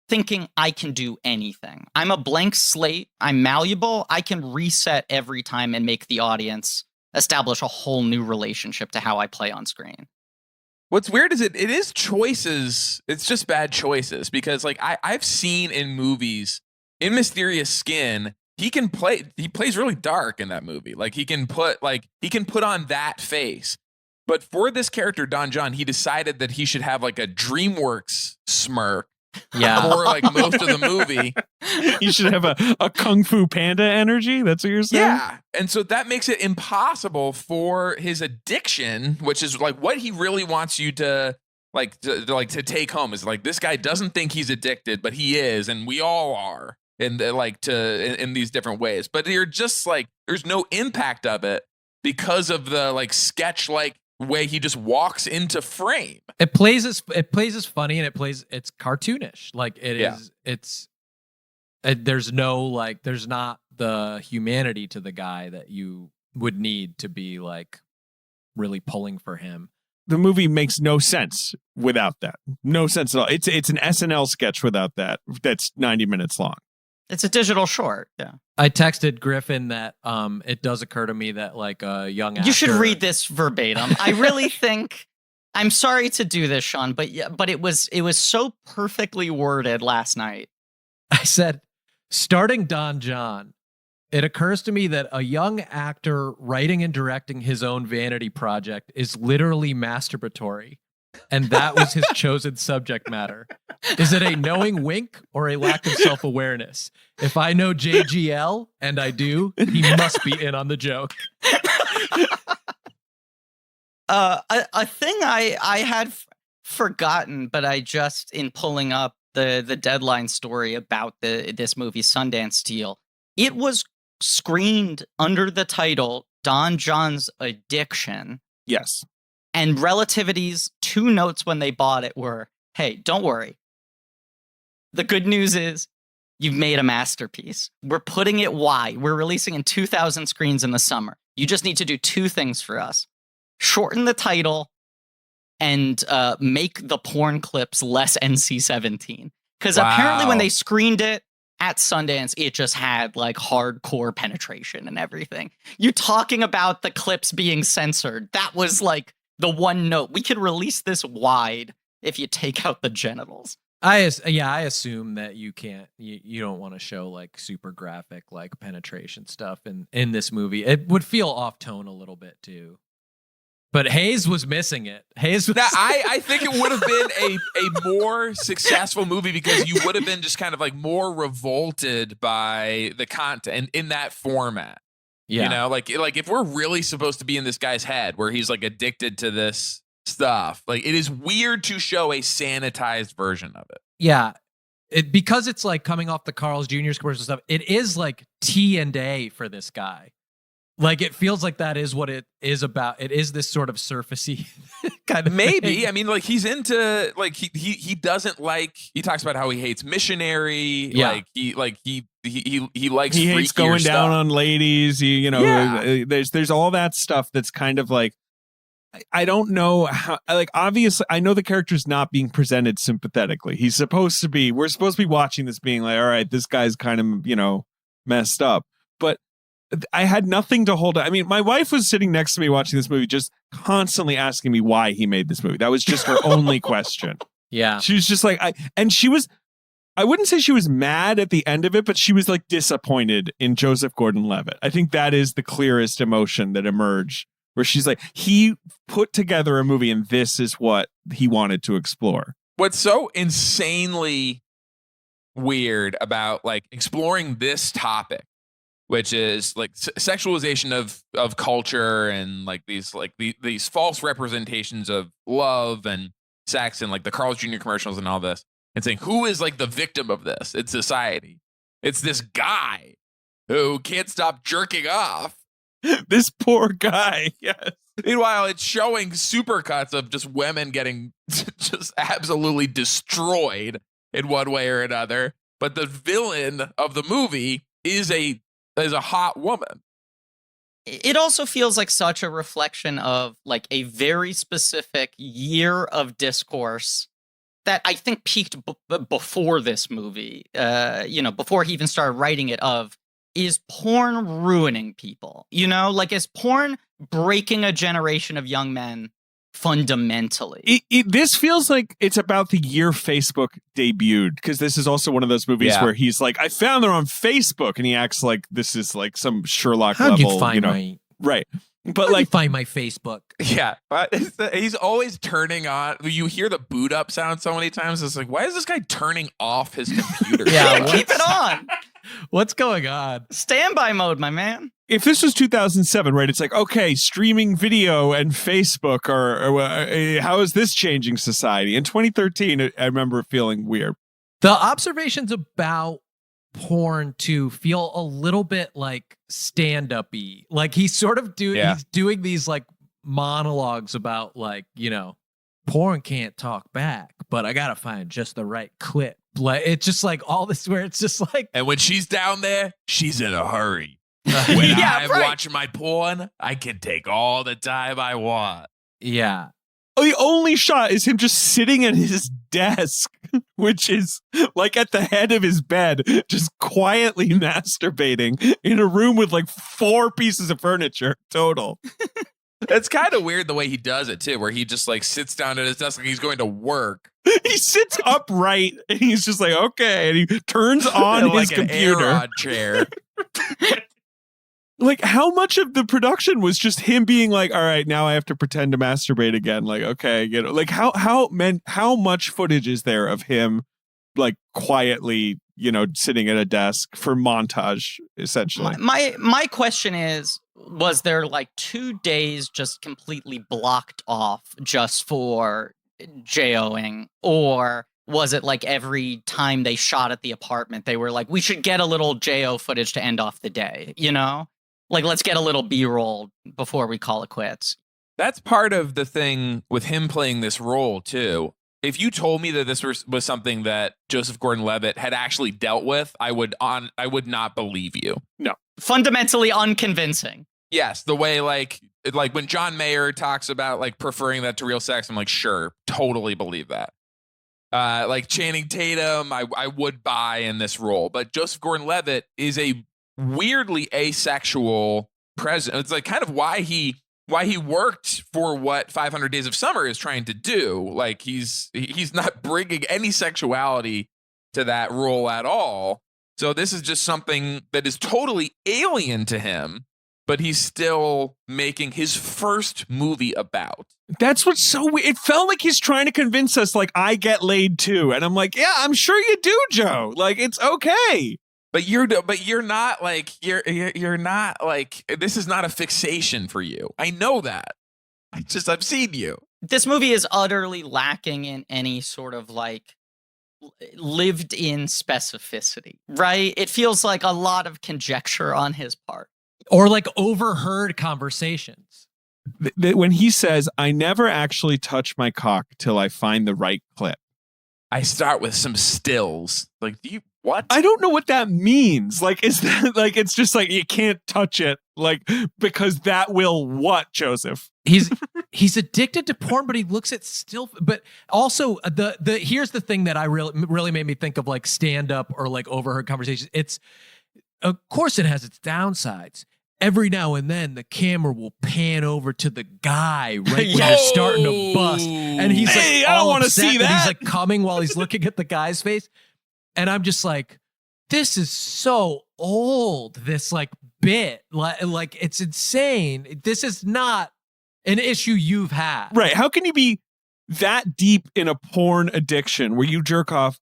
thinking I can do anything. I'm a blank slate. I'm malleable. I can reset every time and make the audience establish a whole new relationship to how I play on screen. What's weird is it is choices. It's just bad choices because like I've seen in movies in Mysterious Skin, he plays really dark in that movie. Like he can put on that face. But for this character, Don John, he decided that he should have like a DreamWorks smirk. Yeah. For like most of the movie. You should have a Kung Fu Panda energy. That's what you're saying? Yeah. And so that makes it impossible for his addiction, which is like what he really wants you to take home is like this guy doesn't think he's addicted, but he is, and we all are. in these different ways. But you're just like, there's no impact of it because of the like sketch like way he just walks into frame. It plays as funny, and it's cartoonish. Like there's not the humanity to the guy that you would need to be like really pulling for him. The movie makes no sense without that. No sense at all. It's an SNL sketch without that. That's 90 minutes long. It's a digital short. Yeah. I texted Griffin that it does occur to me that like a young actor. You should read this verbatim. I really think, I'm sorry to do this, Sean, but it was so perfectly worded last night. I said, starting Don John, it occurs to me that a young actor writing and directing his own vanity project is literally masturbatory. And that was his chosen subject matter. Is it a knowing wink or a lack of self-awareness? If I know JGL, and I do, he must be in on the joke. A thing I had forgotten, but I just, in pulling up the Deadline story about this movie, Sundance Deal, it was screened under the title Don Jon's Addiction. Yes. And Relativity's 2 notes when they bought it were, hey, don't worry. The good news is you've made a masterpiece. We're putting it wide. We're releasing in 2,000 screens in the summer. You just need to do 2 things for us. Shorten the title and make the porn clips less NC-17. Because apparently when they screened it at Sundance, it just had like hardcore penetration and everything. You talking about the clips being censored. That was like the one note. We could release this wide if you take out the genitals. I assume that you can't, you don't want to show like super graphic like penetration stuff in this movie. It would feel off tone a little bit too. But Hayes was missing it. I think it would have been a more successful movie because you would have been just kind of like more revolted by the content in that format. Yeah. You know, like if we're really supposed to be in this guy's head where he's like addicted to this stuff, like it is weird to show a sanitized version of it. Yeah. Because it's like coming off the Carl's Jr. commercial stuff, it is like T&A for this guy. Like it feels like that is what it is about. It is this sort of surfacey kind of maybe thing. I mean, like he's into like he doesn't like, he talks about how he hates missionary. Yeah. He likes he hates going stuff. down on ladies. There's all that stuff that's kind of like, I don't know how, like, obviously I know the character's not being presented sympathetically. We're supposed to be watching this being like, all right, this guy's kind of, messed up. But I had nothing to hold. I mean, my wife was sitting next to me watching this movie, just constantly asking me why he made this movie. That was just her only question. Yeah. She was just like, I wouldn't say she was mad at the end of it, but she was like disappointed in Joseph Gordon-Levitt. I think that is the clearest emotion that emerged, where she's like, he put together a movie and this is what he wanted to explore. What's so insanely weird about like exploring this topic, which is like sexualization of culture and like these false representations of love and sex and like the Carl's Jr. commercials and all this, and saying who is like the victim of this? It's society. It's this guy who can't stop jerking off. This poor guy. Yes. Meanwhile, it's showing supercuts of just women getting just absolutely destroyed in one way or another. But the villain of the movie is a hot woman. It also feels like such a reflection of like a very specific year of discourse that I think peaked before this movie, before he even started writing it, of, is porn ruining people? Like, is porn breaking a generation of young men fundamentally? This feels like it's about the year Facebook debuted, because this is also one of those movies where he's like, I found her on Facebook, and he acts like this is like some Sherlock How'd level. You find my right. But How'd like, you find my Facebook. Yeah, but he's always turning on. You hear the boot up sound so many times. It's like, why is this guy turning off his computer? Yeah, keep it on. What's going on? Standby mode, my man. if this was 2007, right, it's like, okay, streaming video and Facebook are how is this changing society? In 2013, I remember feeling weird. The observations about porn to feel a little bit like stand-up-y. Like he's sort of he's doing these like monologues about like, porn can't talk back, but I gotta find just the right clip. Like it's just like all this where it's just like, and when she's down there, she's in a hurry. When I'm watching my porn, I can take all the time I want. Yeah. The only shot is him just sitting at his desk, which is like at the head of his bed, just quietly masturbating in a room with like 4 pieces of furniture total. It's kind of weird the way he does it too, where he just like sits down at his desk like he's going to work. He sits upright and he's just like, okay, and he turns on like his computer. An Air-Rod chair. Like, how much of the production was just him being like, all right, now I have to pretend to masturbate again. Like, okay, like how much footage is there of him like quietly, sitting at a desk for montage, essentially? My question is, was there like 2 days just completely blocked off just for JOing, or was it like every time they shot at the apartment, they were like, we should get a little JO footage to end off the day, Like, let's get a little B-roll before we call it quits. That's part of the thing with him playing this role, too. If you told me that this was something that Joseph Gordon-Levitt had actually dealt with, I would not believe you. No. Fundamentally unconvincing. Yes, the way, like when John Mayer talks about, like, preferring that to real sex, I'm like, sure, totally believe that. Like Channing Tatum, I would buy in this role. But Joseph Gordon-Levitt is a weirdly asexual president. It's like kind of why he worked for what 500 Days of Summer is trying to do. Like he's not bringing any sexuality to that role at all. So this is just something that is totally alien to him, but he's still making his first movie about. That's what's so weird. It felt like he's trying to convince us, like, I get laid too. And I'm like, yeah, I'm sure you do, Joe. Like, it's okay. But you're not like you're not like, this is not a fixation for you. I know that. I've seen you. This movie is utterly lacking in any sort of like lived in specificity, right? It feels like a lot of conjecture on his part. Or like overheard conversations. When he says, I never actually touch my cock till I find the right clip. I start with some stills. Like, what? I don't know what that means. Like, is that like, it's just like, you can't touch it. Like, because that will what, Joseph? He's addicted to porn, but he looks at still, but also here's the thing that I really made me think of like stand up or like overheard conversations. It's, of course it has its downsides. Every now and then the camera will pan over to the guy right when you're starting to bust. And he's like, hey, I don't want to see that. He's like coming while he's looking at the guy's face. And I'm just like, this is so old, this like bit. Like it's insane. This is not an issue you've had. Right. How can you be that deep in a porn addiction where you jerk off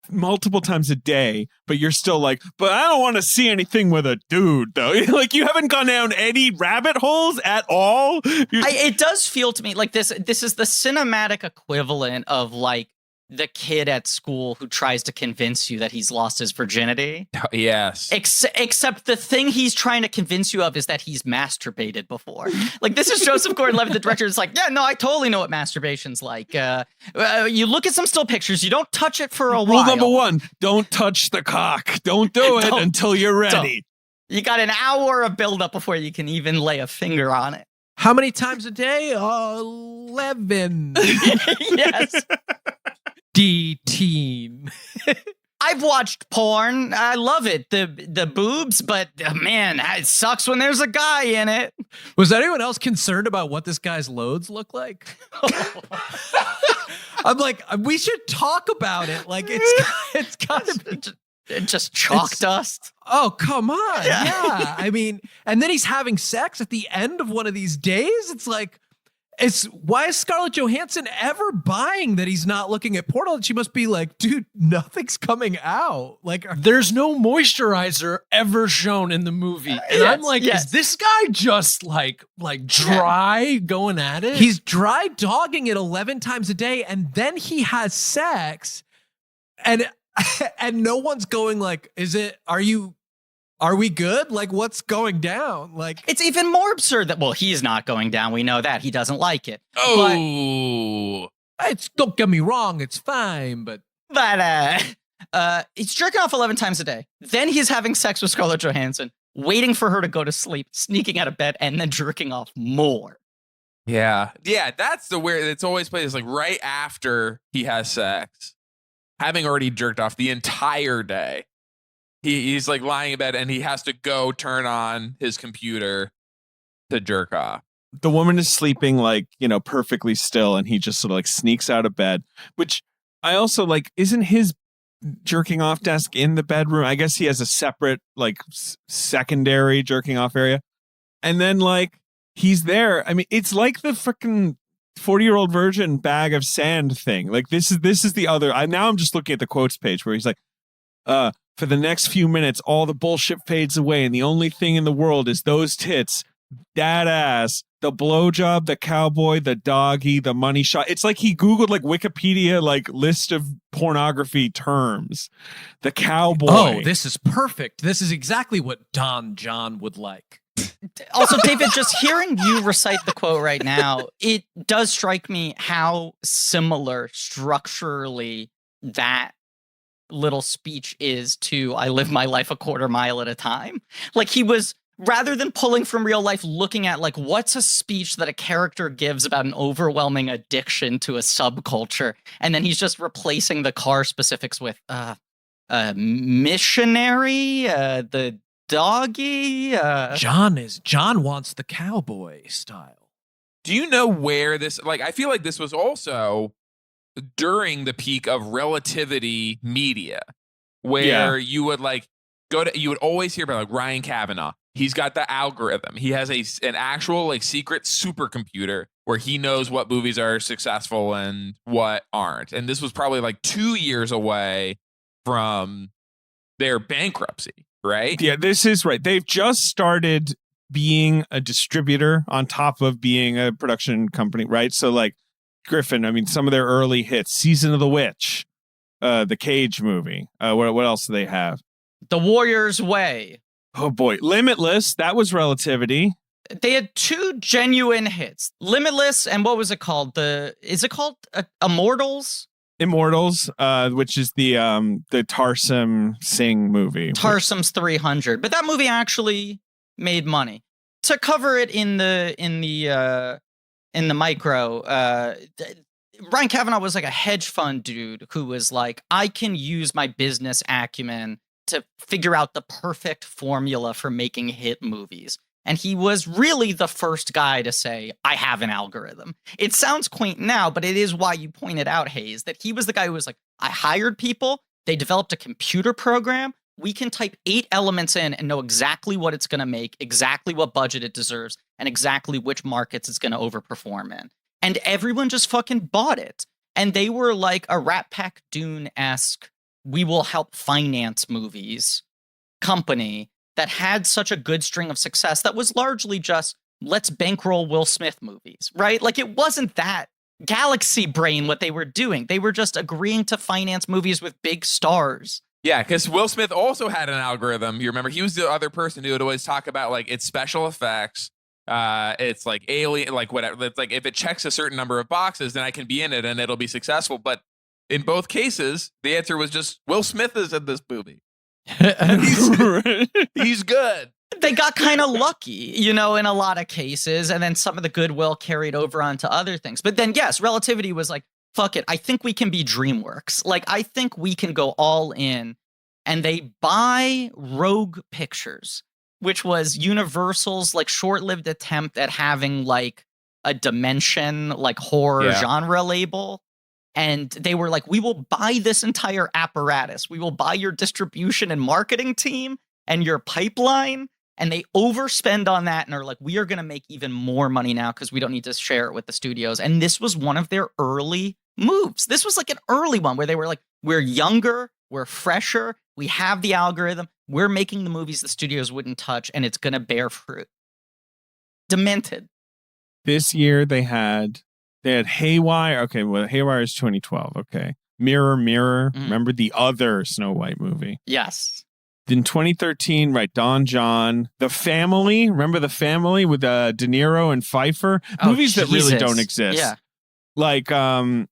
multiple times a day, but you're still like, but I don't want to see anything with a dude, though. Like, you haven't gone down any rabbit holes at all. It does feel to me like this is the cinematic equivalent of like the kid at school who tries to convince you that he's lost his virginity. Yes. Except the thing he's trying to convince you of is that he's masturbated before. Like, this is Joseph Gordon-Levitt, the director. It's like, yeah, no, I totally know what masturbation's like. You look at some still pictures. You don't touch it for a while. Rule number 1, don't touch the cock. Don't do it until you're ready. You got an hour of buildup before you can even lay a finger on it. How many times a day? 11. Yes. D-teen. I've watched porn. I love it. The boobs, but man, it sucks when there's a guy in it. Was anyone else concerned about what this guy's loads look like? I'm like, we should talk about it. Like, it's gotta be just chalk dust. Oh, come on. Yeah. I mean, and then he's having sex at the end of one of these days. It's like, why is Scarlett Johansson ever buying that he's not looking at porn? She must be like, dude, nothing's coming out. Like, there's no moisturizer ever shown in the movie. And I'm like, is this guy just like dry going at it? He's dry dogging it 11 times a day, and then he has sex. And and no one's going like, are we good? Like, what's going down? Like, It's even more absurd that, well, he's not going down. We know that. He doesn't like it. Oh, don't get me wrong, it's fine, but he's jerking off 11 times a day. Then he's having sex with Scarlett Johansson, waiting for her to go to sleep, sneaking out of bed, and then jerking off more. yeah. That's the weird. It's always played as like right after he has sex, having already jerked off the entire day. He's like lying in bed and he has to go turn on his computer to jerk off. The woman is sleeping like, perfectly still, and he just sort of like sneaks out of bed, which I also like, isn't his jerking off desk in the bedroom? I guess he has a separate like secondary jerking off area. And then like he's there. I mean, it's like the freaking 40-year-old virgin bag of sand thing. Like this is the other. Now I'm just looking at the quotes page where he's like, for the next few minutes, all the bullshit fades away, and the only thing in the world is those tits, that ass, the blowjob, the cowboy, the doggy, the money shot. It's like he Googled like Wikipedia, like list of pornography terms. The cowboy. oh, this is perfect. This is exactly what Don John would like. Also, David, just hearing you recite the quote right now, it does strike me how similar structurally that little speech is to I live my life a quarter mile at a time. Like he was, rather than pulling from real life, looking at like what's a speech that a character gives about an overwhelming addiction to a subculture, and then he's just replacing the car specifics with missionary, the doggy. John wants the cowboy style. Do you know where this, like, I feel like this was also during the peak of relativity media, where you would like you would always hear about like Ryan Kavanaugh. He's got the algorithm. He has an actual like secret supercomputer where he knows what movies are successful and what aren't. And this was probably like 2 years away from their bankruptcy, right? Yeah, this is right. They've just started being a distributor on top of being a production company, right? So like Griffin, I mean, some of their early hits, Season of the Witch, the Cage movie. What else do they have? The Warrior's Way. Oh boy, Limitless. That was Relativity. They had two genuine hits, Limitless, and what was it called? Is it called Immortals? Immortals, which is the Tarsem Singh movie. Tarsem's 300, but that movie actually made money. To cover it in the micro, Ryan Kavanaugh was like a hedge fund dude who was like, I can use my business acumen to figure out the perfect formula for making hit movies. And he was really the first guy to say, I have an algorithm. It sounds quaint now, but it is why you pointed out, Hayes, that he was the guy who was like, I hired people, they developed a computer program, we can type 8 elements in and know exactly what it's going to make, exactly what budget it deserves, and exactly which markets it's going to overperform in. And everyone just fucking bought it. And they were like a Rat Pack Dune-esque, we will help finance movies company that had such a good string of success that was largely just, let's bankroll Will Smith movies, right? Like it wasn't that galaxy brain what they were doing. They were just agreeing to finance movies with big stars. Yeah, because Will Smith also had an algorithm. You remember, he was the other person who would always talk about like it's special effects. It's like alien, like whatever. It's like if it checks a certain number of boxes, then I can be in it and it'll be successful. But in both cases, the answer was just Will Smith is in this movie. He's good. They got kind of lucky, in a lot of cases, and then some of the goodwill carried over onto other things. But then, yes, Relativity was like, fuck it, I think we can be DreamWorks. Like, I think we can go all in. And they buy Rogue Pictures, which was Universal's like short-lived attempt at having like a Dimension, like horror genre label. And they were like, we will buy this entire apparatus. We will buy your distribution and marketing team and your pipeline. And they overspend on that and are like, we are going to make even more money now because we don't need to share it with the studios. And this was one of their early moves. This was like an early one where they were like, we're younger, we're fresher, we have the algorithm, we're making the movies the studios wouldn't touch, and it's going to bear fruit. Demented. This year they had Haywire. Okay, well, Haywire is 2012. Okay. Mirror, Mirror. Mm. Remember the other Snow White movie? Yes. In 2013, right, Don John. The Family. Remember The Family with De Niro and Pfeiffer? Oh, Movies that really Jesus. don't exist. Yeah. Like the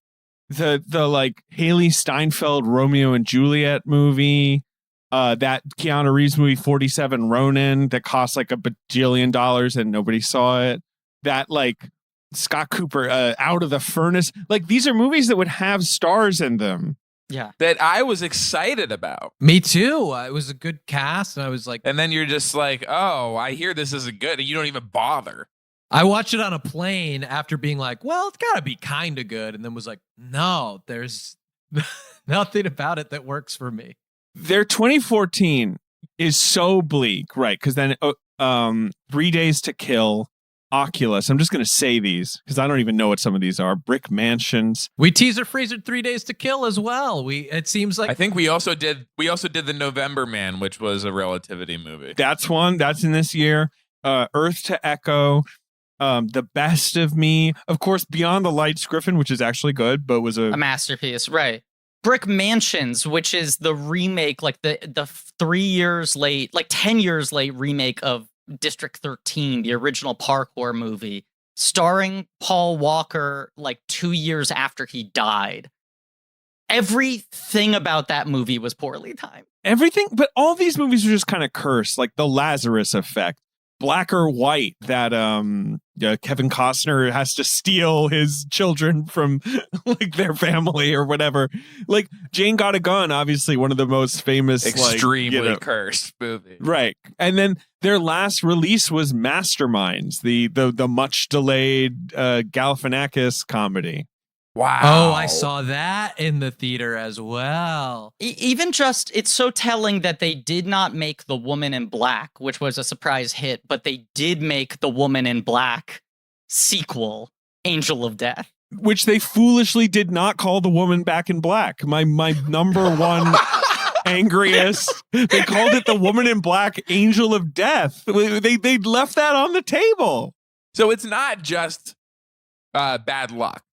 like Haley Steinfeld Romeo and Juliet movie. That Keanu Reeves movie 47 Ronin that cost like $1 bajillion and nobody saw it. That like Scott Cooper Out of the Furnace. Like these are movies that would have stars in them. Yeah. That I was excited about. Me too. It was a good cast, and I was like, And then you're just like, oh, I hear this isn't good. And you don't even bother. I watched it on a plane after being like, well, it's got to be kind of good. And then was like, no, there's nothing about it that works for me. Their 2014 is so bleak, right? Because then 3 Days to Kill, Oculus. I'm just going to say these because I don't even know what some of these are. Brick Mansions. We teaser freezered 3 Days to Kill as well. It seems like I think we also did the November Man, which was a relativity movie. That's one. That's in this year. Earth to Echo. The Best of Me. Of course, Beyond the Lights, Griffin, which is actually good, but was A masterpiece, right. Brick Mansions, which is the remake, like the 3 years late, like 10 years late remake of District 13, the original parkour movie, starring Paul Walker like 2 years after he died. Everything about that movie was poorly timed. everything. But all these movies are just kind of cursed, like The Lazarus Effect. Black or White, that Kevin Costner has to steal his children from like their family or whatever. Like Jane Got a Gun, obviously one of the most famous, Extremely cursed movie. Right. And then their last release was Masterminds, the much delayed Galifianakis comedy. Wow. Oh, I saw that in the theater as well. Even just, it's so telling that they did not make The Woman in Black, which was a surprise hit, but they did make The Woman in Black sequel, Angel of Death. Which they foolishly did not call The Woman Back in Black. My number one angriest. They called it The Woman in Black, Angel of Death. They left that on the table. So it's not just bad luck.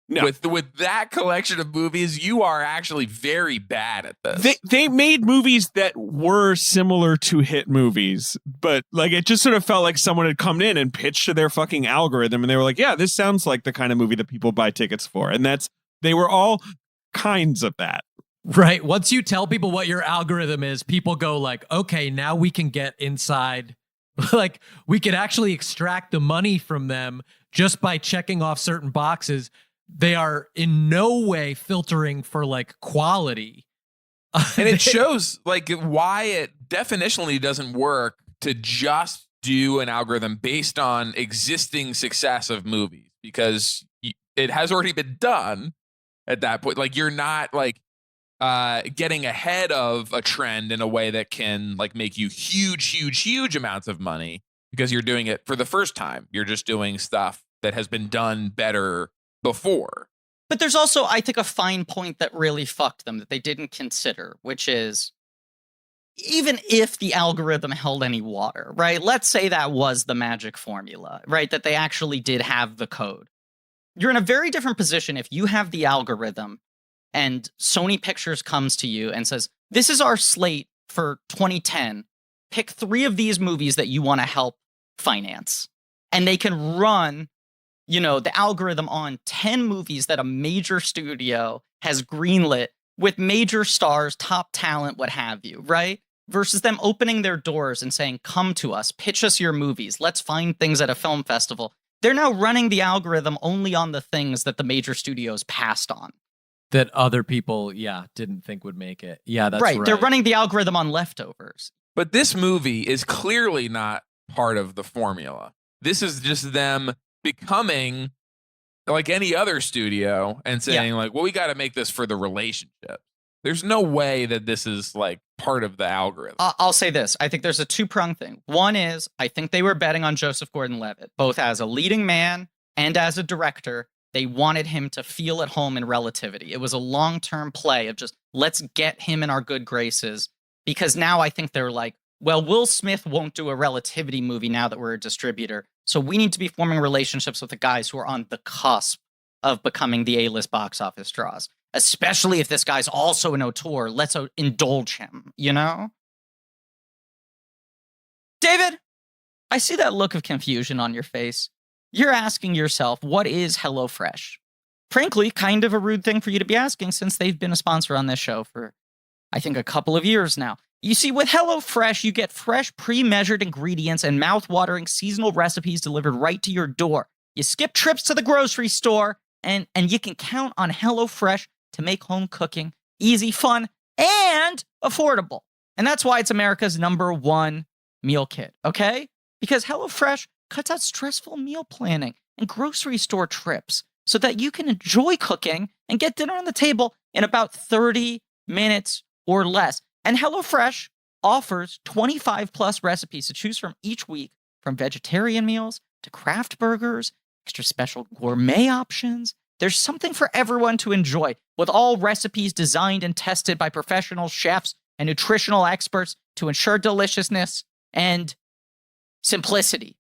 No. With that collection of movies, you are actually very bad at this. They made movies that were similar to hit movies, but like it just sort of felt like someone had come in and pitched to their fucking algorithm, and they were like, "Yeah, this sounds like the kind of movie that people buy tickets for." And they were all kinds of that. Right. Once you tell people what your algorithm is, people go like, okay, now we can get inside. Like we could actually extract the money from them just by checking off certain boxes. They are in no way filtering for like quality. And it shows like why it definitionally doesn't work to just do an algorithm based on existing success of movies, because it has already been done at that point. Like you're not like getting ahead of a trend in a way that can like make you huge amounts of money because you're doing it for the first time. You're just doing stuff that has been done better before. But there's also, I think, a fine point that really fucked them that they didn't consider, which is even if the algorithm held any water, right? Let's say that was the magic formula, right? That they actually did have the code. You're in a very different position if you have the algorithm and Sony Pictures comes to you and says, this is our slate for 2010. Pick 3 of these movies that you want to help finance. And they can run the algorithm on 10 movies that a major studio has greenlit with major stars, top talent, what have you, right? Versus them opening their doors and saying, come to us, pitch us your movies, let's find things at a film festival. They're now running the algorithm only on the things that the major studios passed on. That other people, didn't think would make it. Yeah, that's right. They're running the algorithm on leftovers. But this movie is clearly not part of the formula. This is just them becoming like any other studio and saying like, well, we got to make this for the relationship. There's no way that this is like part of the algorithm. I'll say this. I think there's a two-pronged thing. One is I think they were betting on Joseph Gordon-Levitt, both as a leading man and as a director. They wanted him to feel at home in Relativity. It was a long-term play of just let's get him in our good graces, because now I think they're like, well, Will Smith won't do a Relativity movie now that we're a distributor. So we need to be forming relationships with the guys who are on the cusp of becoming the A-list box office draws. especially if this guy's also an auteur. Let's indulge him, you know? David, I see that look of confusion on your face. You're asking yourself, what is HelloFresh? Frankly, kind of a rude thing for you to be asking since they've been a sponsor on this show for, I think, a couple of years now. You see, with HelloFresh, you get fresh, pre-measured ingredients and mouth-watering seasonal recipes delivered right to your door. You skip trips to the grocery store, and you can count on HelloFresh to make home cooking easy, fun, and affordable. And that's why it's America's #1 meal kit, okay? Because HelloFresh cuts out stressful meal planning and grocery store trips so that you can enjoy cooking and get dinner on the table in about 30 minutes or less. And HelloFresh offers 25 plus recipes to choose from each week, from vegetarian meals to craft burgers, extra special gourmet options. There's something for everyone to enjoy, with all recipes designed and tested by professional chefs and nutritional experts to ensure deliciousness and simplicity.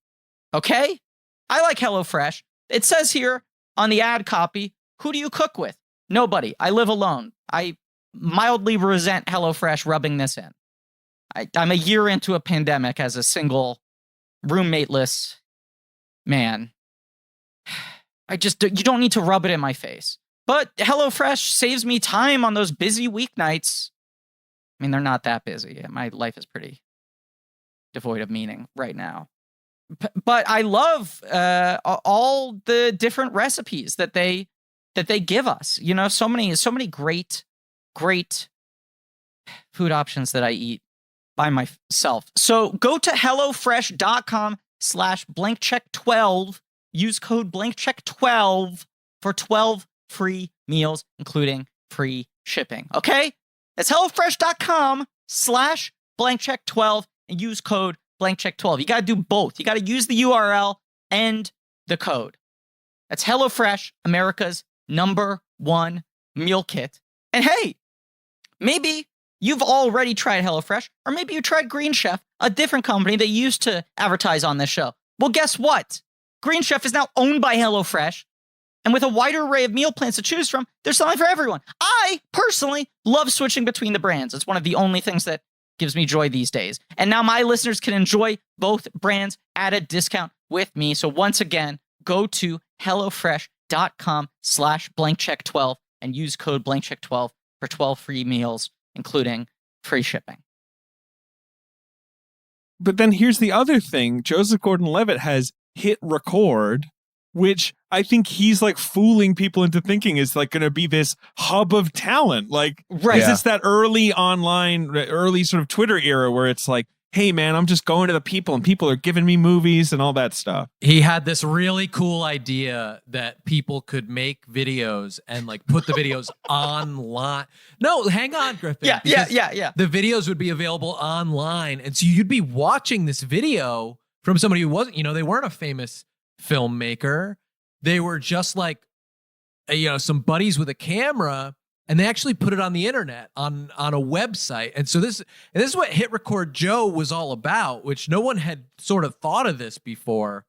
Okay? I like HelloFresh. It says here on the ad copy, who do you cook with? Nobody. I live alone. I mildly resent HelloFresh rubbing this in. I'm a year into a pandemic as a single, roommateless man. You don't need to rub it in my face. But HelloFresh saves me time on those busy weeknights. I mean, they're not that busy. My life is pretty devoid of meaning right now. But I love all the different recipes that they give us. You know, so many great food options that I eat by myself. So go to HelloFresh.com/blankcheck12. Use code blankcheck12 for 12 free meals, including free shipping. Okay? That's HelloFresh.com/blankcheck12 and use code blankcheck12. You got to do both. You got to use the URL and the code. That's HelloFresh, America's #1 meal kit. And hey, maybe you've already tried HelloFresh, or maybe you tried Green Chef, a different company that used to advertise on this show. Well, guess what? Green Chef is now owned by HelloFresh, and with a wider array of meal plans to choose from, there's something for everyone. I personally love switching between the brands. It's one of the only things that gives me joy these days. And now my listeners can enjoy both brands at a discount with me. So once again, go to HelloFresh.com/blankcheck12 and use code blankcheck12 for 12 free meals, including free shipping. But then here's the other thing. Joseph Gordon-Levitt has HitRecord, which I think he's like fooling people into thinking is like going to be this hub of talent. Like, right. Is this that early sort of Twitter era where it's like, hey man, I'm just going to the people and people are giving me movies and all that stuff. He had this really cool idea that people could make videos and like put the videos online. No, hang on, Griffin. Yeah. The videos would be available online. And so you'd be watching this video from somebody who wasn't, they weren't a famous filmmaker. They were just like, some buddies with a camera, and they actually put it on the internet on a website. And so this is what hitRECordjoe was all about, which no one had sort of thought of this before.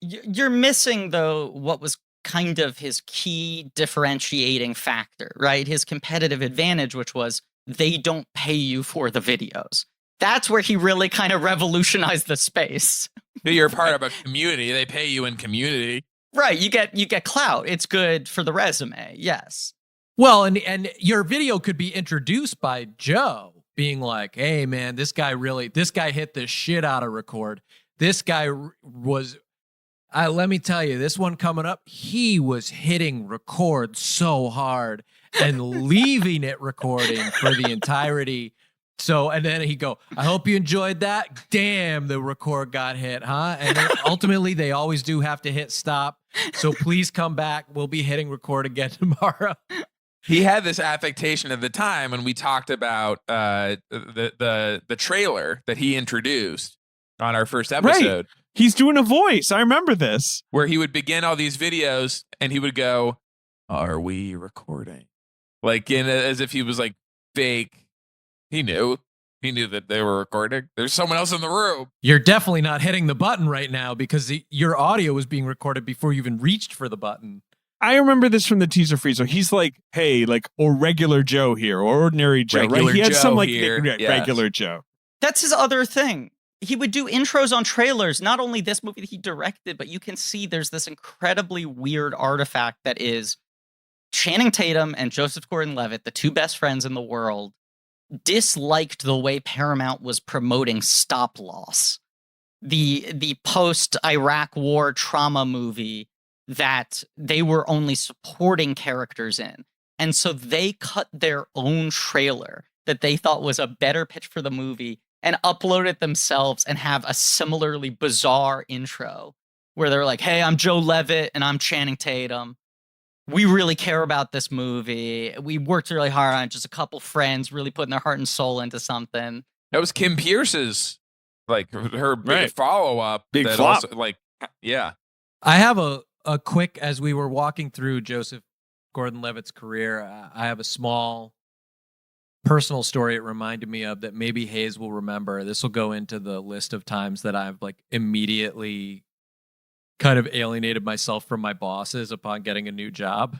You're missing, though, what was kind of his key differentiating factor, right? His competitive advantage, which was they don't pay you for the videos. That's where he really kind of revolutionized the space. You're part of a community. They pay you in community. Right. You get clout. It's good for the resume. Yes. Well, and your video could be introduced by Joe being like, hey, man, this guy hit the shit out of record. This guy was, let me tell you, this one coming up, he was hitting record so hard and leaving it recording for the entirety. So, and then he'd go, I hope you enjoyed that. Damn, the record got hit, huh? And then ultimately, they always do have to hit stop. So please come back. We'll be hitting record again tomorrow. He had this affectation at the time when we talked about the trailer that he introduced on our first episode. Right. He's doing a voice. I remember this. Where he would begin all these videos and he would go, are we recording? Like as if he was like fake. He knew that they were recording. There's someone else in the room. You're definitely not hitting the button right now because your audio was being recorded before you even reached for the button. I remember this from the teaser free. So he's like, hey, like, or regular Joe here, or ordinary Joe, Regular right? He had Joe some like here. Yes. regular Joe. That's his other thing. He would do intros on trailers, not only this movie that he directed, but you can see there's this incredibly weird artifact that is Channing Tatum and Joseph Gordon-Levitt, the two best friends in the world, disliked the way Paramount was promoting Stop Loss, the post-Iraq war trauma movie that they were only supporting characters in. And so they cut their own trailer that they thought was a better pitch for the movie and upload it themselves and have a similarly bizarre intro where they're like, hey, I'm Joe Levitt and I'm Channing Tatum. We really care about this movie. We worked really hard on it. Just a couple friends really putting their heart and soul into something. That was Kim Pierce's, like, her big Right. follow-up. Big that flop. Also, like, yeah. I have a quick, as we were walking through Joseph Gordon-Levitt's career, I have a small personal story it reminded me of that maybe Hayes will remember. This will go into the list of times that I've like immediately kind of alienated myself from my bosses upon getting a new job.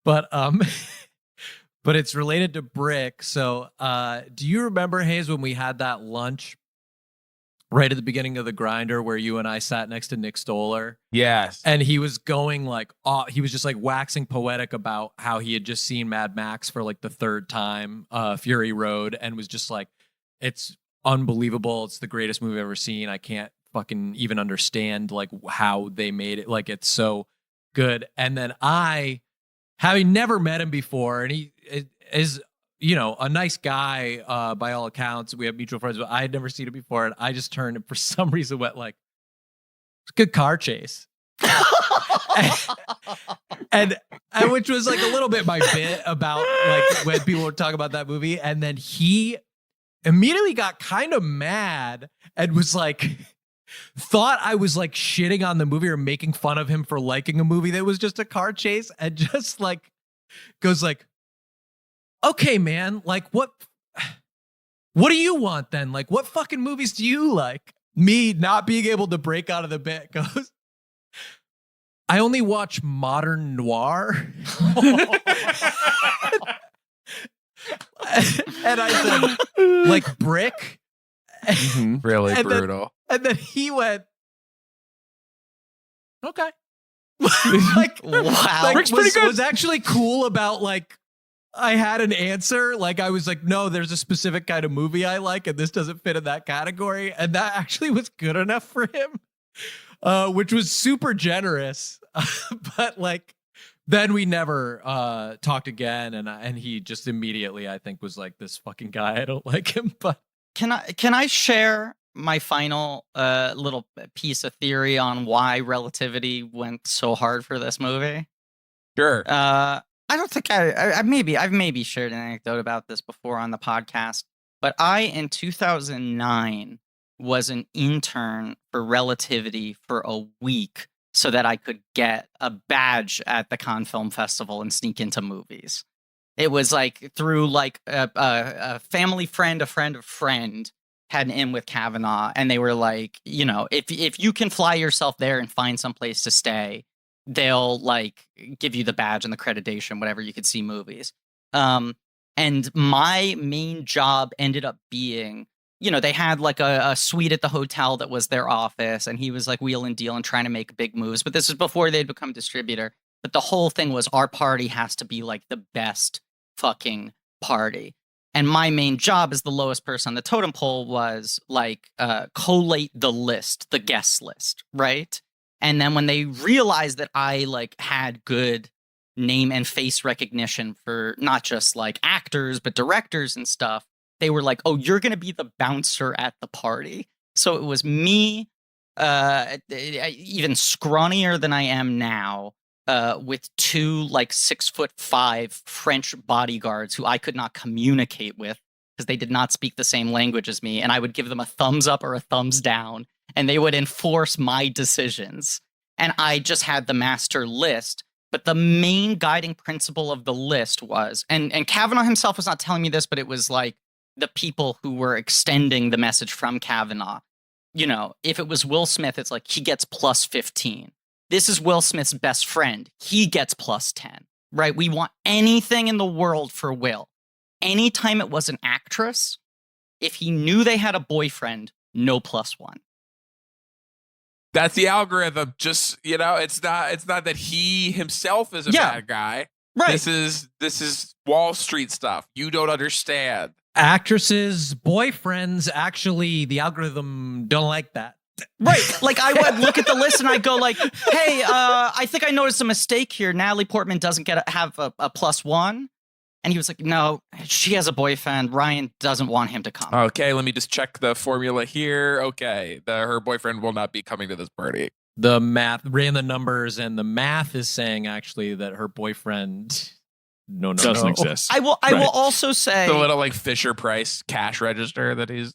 But but it's related to Brick. So do you remember, Hayes, when we had that lunch right at the beginning of The Grinder where you and I sat next to Nick Stoller? Yes. And he was going like, he was just like waxing poetic about how he had just seen Mad Max for like the third time, Fury Road, and was just like, it's unbelievable. It's the greatest movie I've ever seen. I can't fucking even understand like how they made it. Like, it's so good. And then I, having never met him before, and he is, you know, a nice guy by all accounts. We have mutual friends, but I had never seen him before. And I just turned and for some reason went like, it's a good car chase. and which was like a little bit my bit about like when people would talk about that movie. And then he immediately got kind of mad and was like, thought I was like shitting on the movie or making fun of him for liking a movie that was just a car chase, and just like goes like, okay, man, like what do you want then? Like, what fucking movies do you like? Me not being able to break out of the bit goes, I only watch modern noir. And I said, like Brick? Really and brutal. Then he went, okay. Like, Wow. like Brick's pretty good. was actually cool about like, I had an answer. Like I was like, no, there's a specific kind of movie I like, and this doesn't fit in that category. And that actually was good enough for him, which was super generous. But like, then we never talked again, and he just immediately, I think, was like, this fucking guy, I don't like him. But Can I share my final little piece of theory on why relativity went so hard for this movie? Sure. I don't think I've maybe shared an anecdote about this before on the podcast, but I in 2009 was an intern for Relativity for a week so that I could get a badge at the Cannes Film Festival and sneak into movies. It was like through like a family friend, a friend of friend had an in with Kavanaugh, and they were like, you know, if you can fly yourself there and find some place to stay, they'll like give you the badge and the accreditation, whatever, you could see movies. And my main job ended up being, you know, they had like a suite at the hotel that was their office, and he was like wheel and deal and trying to make big moves. But this is before they'd become distributor. But the whole thing was our party has to be like the best fucking party. And my main job as the lowest person on the totem pole was like collate the list, the guest list, right? And then when they realized that I like had good name and face recognition for not just like actors, but directors and stuff, they were like, oh, you're going to be the bouncer at the party. So it was me, even scrawnier than I am now, with two like 6'5" French bodyguards who I could not communicate with because they did not speak the same language as me. And I would give them a thumbs up or a thumbs down, and they would enforce my decisions. And I just had the master list. But the main guiding principle of the list was, and Kavanaugh himself was not telling me this, but it was like the people who were extending the message from Kavanaugh. You know, if it was Will Smith, it's like he gets plus 15. this is Will Smith's best friend. He gets plus 10, right? We want anything in the world for Will. Anytime it was an actress, if he knew they had a boyfriend, no plus 1. That's the algorithm. Just, it's not that he himself is a bad guy. Right. This is Wall Street stuff. You don't understand. Actresses, boyfriends, actually, the algorithm don't like that. Right. Like, I would look at the list and I go like, hey, I think I noticed a mistake here. Natalie Portman doesn't have a plus 1. And he was like, no, she has a boyfriend. Ryan doesn't want him to come. Okay, let me just check the formula here. Okay, her boyfriend will not be coming to this party. The math ran the numbers, and the math is saying actually that her boyfriend doesn't exist. I will also say the little like Fisher Price cash register that he's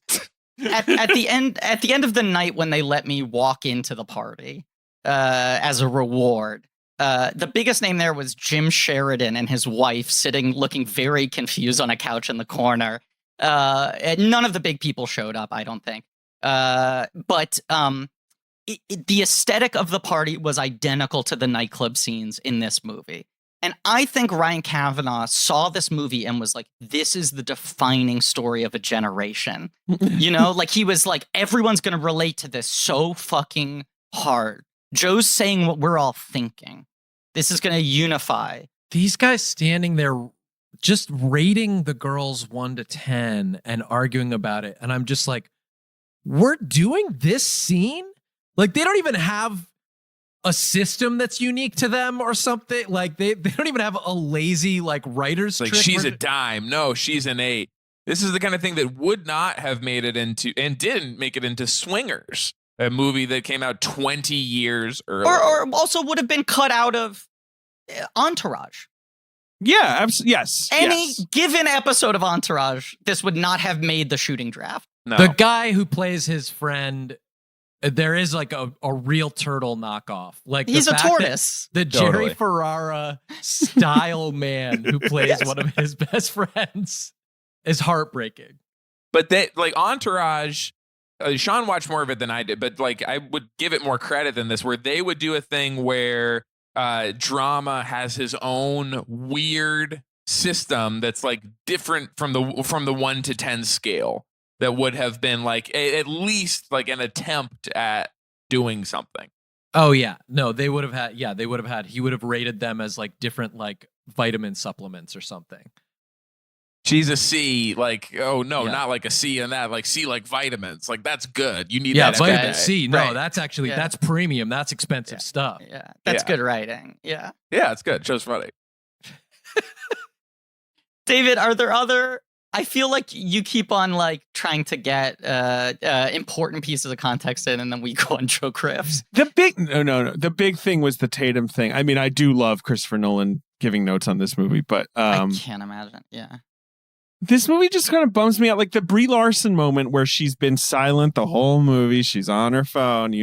at the end of the night when they let me walk into the party as a reward. The biggest name there was Jim Sheridan and his wife sitting looking very confused on a couch in the corner. And none of the big people showed up, I don't think. But the aesthetic of the party was identical to the nightclub scenes in this movie. And I think Ryan Kavanaugh saw this movie and was like, this is the defining story of a generation. Like he was like, everyone's going to relate to this so fucking hard. Joe's saying what we're all thinking. This is going to unify. These guys standing there just rating the girls 1 to 10 and arguing about it. And I'm just like, we're doing this scene? Like, they don't even have a system that's unique to them or something. Like, they don't even have a lazy, like, writer's like, trick. She's a dime. No, she's an 8. This is the kind of thing that would not have made it into, and didn't make it into Swingers, a movie that came out 20 years earlier. Or also would have been cut out of Entourage. Yeah, yes. Any given episode of Entourage, this would not have made the shooting draft. No. The guy who plays his friend, there is like a real turtle knockoff. Like he's a tortoise. The Jerry Ferrara style man who plays one of his best friends is heartbreaking. But they like Entourage. Sean watched more of it than I did, but like I would give it more credit than this, where they would do a thing where drama has his own weird system that's like different from the 1 to 10 scale. That would have been like at least like an attempt at doing something. Oh yeah, no, they would have had. Yeah, they would have had. He would have rated them as like different like vitamin supplements or something. She's a C, like, oh no, not like a C in that, like C like vitamins. Like that's good. You need that. Yeah, vitamin C. No, right. That's actually that's premium. That's expensive stuff. Yeah. That's good writing. Yeah. Yeah, it's good. Show's funny. David, are there other I feel like you keep on like trying to get important pieces of context in, and then we go on joke riffs. The big thing was the Tatum thing. I mean, I do love Christopher Nolan giving notes on this movie, but I can't imagine. Yeah. This movie just kind of bums me out. Like the Brie Larson moment where she's been silent the whole movie. She's on her phone.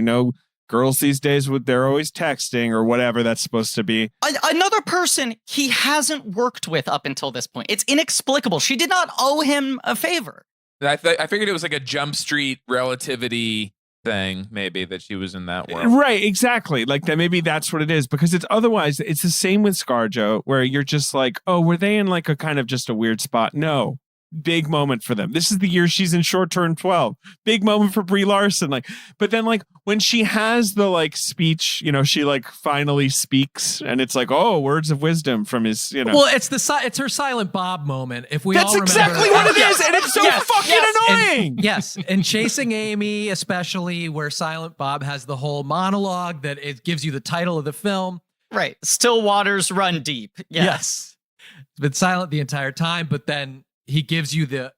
Girls these days, they're always texting or whatever that's supposed to be. Another person he hasn't worked with up until this point. It's inexplicable. She did not owe him a favor. I figured it was like a Jump Street relativity thing, maybe, that she was in that world. Right, exactly. Like that. Maybe that's what it is, because it's the same with ScarJo, where you're just like, oh, were they in like a kind of just a weird spot? No. Big moment for them. This is the year she's in Short Term 12. Big moment for Brie Larson. But then when she has the speech, she finally speaks, and it's like, oh, words of wisdom from his, Well, it's her Silent Bob moment. If we that's all remember, exactly what it is, and it's so fucking annoying. And Chasing Amy, especially, where Silent Bob has the whole monologue that it gives you the title of the film. Right. Still waters run deep. Yes. It's been silent the entire time, but then he gives you the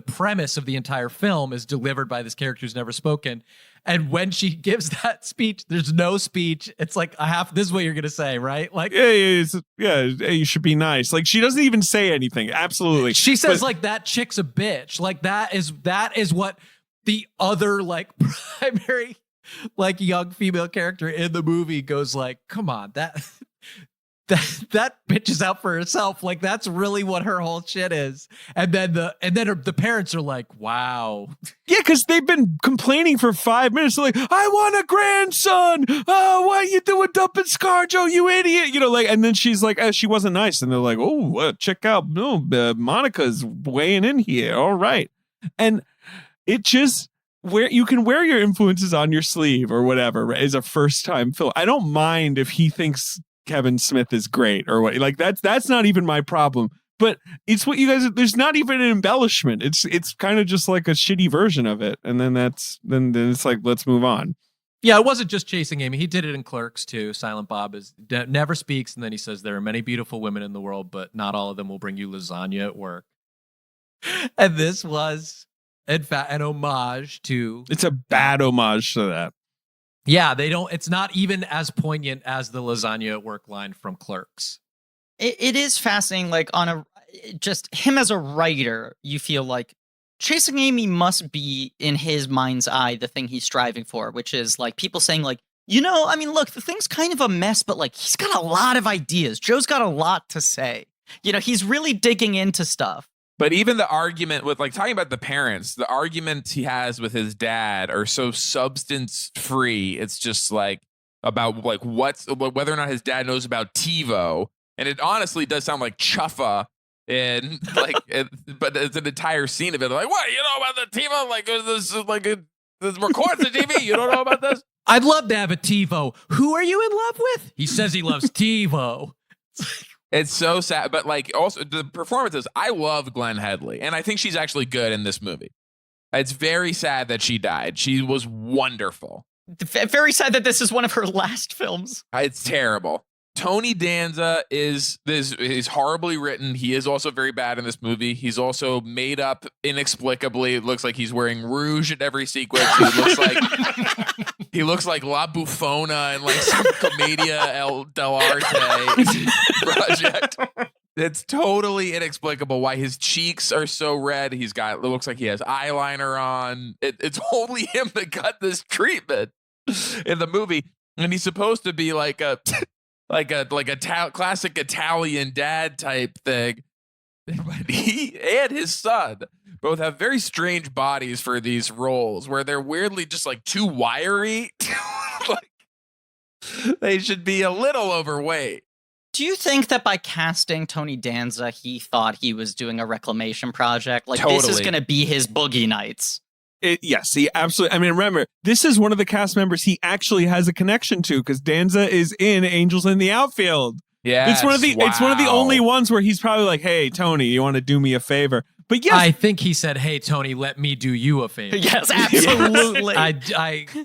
premise of the entire film is delivered by this character who's never spoken. And when she gives that speech, there's no speech. It's like, this is what you're going to say, right? Like, yeah, you should be nice. Like, she doesn't even say anything. Absolutely. She says that chick's a bitch. Like that is what the other primary young female character in the movie goes like, come on, that bitch is out for herself. Like that's really what her whole shit is. And then the parents are like, wow. Yeah, because they've been complaining for 5 minutes. They're like, I want a grandson. Oh, what are you doing dumping ScarJo, you idiot? You know, like, and then she's like, she wasn't nice. And they're like, oh, check out. No, Monica's weighing in here. All right. And it just, where you can wear your influences on your sleeve or whatever, right, is a first time film. I don't mind if he thinks Kevin Smith is great or what, like that's not even my problem. But it's what you guys, there's not even an embellishment. It's kind of just like a shitty version of it. And then then it's like, let's move on. Yeah, it wasn't just Chasing Amy. He did it in Clerks too. Silent Bob never speaks. And then he says, there are many beautiful women in the world, but not all of them will bring you lasagna at work. And this was, in fact, an homage to. It's a bad homage to that. Yeah, it's not even as poignant as the lasagna at work line from Clerks. It is fascinating, like just him as a writer, you feel like Chasing Amy must be, in his mind's eye, the thing he's striving for, which is like people saying like, you know, I mean, look, the thing's kind of a mess, but like he's got a lot of ideas. Joe's got a lot to say. You know, he's really digging into stuff. But even the argument with like talking about the parents, the arguments he has with his dad are so substance free. It's just like about like whether or not his dad knows about TiVo. And it honestly does sound like Chuffa in like, but it's an entire scene of it. Like, what, you know about the TiVo? Like, this records the TV. You don't know about this? I'd love to have a TiVo. Who are you in love with? He says he loves TiVo. It's so sad. But like also the performances, I love Glenn Headley. And I think she's actually good in this movie. It's very sad that she died. She was wonderful. Very sad that this is one of her last films. It's terrible. Tony Danza is horribly written. He is also very bad in this movie. He's also made up inexplicably. It looks like he's wearing rouge at every sequence. He looks like La Bufona and like some Commedia dell'arte project. It's totally inexplicable why his cheeks are so red. It looks like he has eyeliner on. It's only him that got this treatment in the movie, and he's supposed to be like a classic Italian dad type thing. But he and his son both have very strange bodies for these roles, where they're weirdly just like too wiry. Like they should be a little overweight. Do you think that by casting Tony Danza, he thought he was doing a reclamation project? Like, This is going to be his Boogie Nights. Yes, he absolutely. I mean, remember, this is one of the cast members he actually has a connection to, because Danza is in Angels in the Outfield. Yeah, it's one of the only ones where he's probably like, "Hey, Tony, you want to do me a favor?" But yes, I think he said, "Hey, Tony, let me do you a favor." Yes, absolutely. I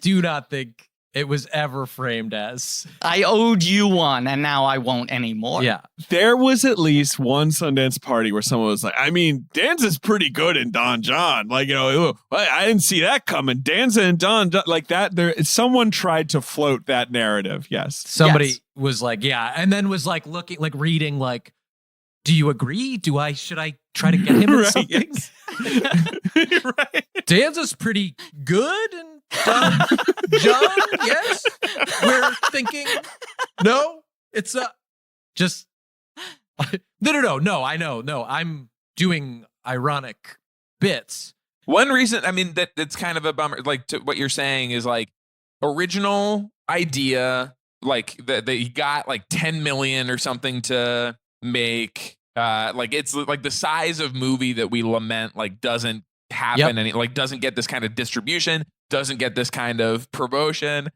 do not think it was ever framed as I owed you one, and now I won't anymore. Yeah. There was at least one Sundance party where someone was like, I mean, Danza's pretty good in Don John. Like, you know, I didn't see that coming. Danza and Don John, like that. Someone tried to float that narrative. Yes. Somebody was like, yeah. And then was like looking, like reading, like, do you agree? Should I try to get him in something? Yes. Right. Danza's pretty good and John, yes. We're thinking, no, it's just no. I know, no. I'm doing ironic bits. One reason, I mean, that's kind of a bummer. Like to what you're saying is like original idea, like that he got like 10 million or something to make. Like it's like the size of movie that we lament like doesn't happen and like doesn't get this kind of distribution, doesn't get this kind of promotion,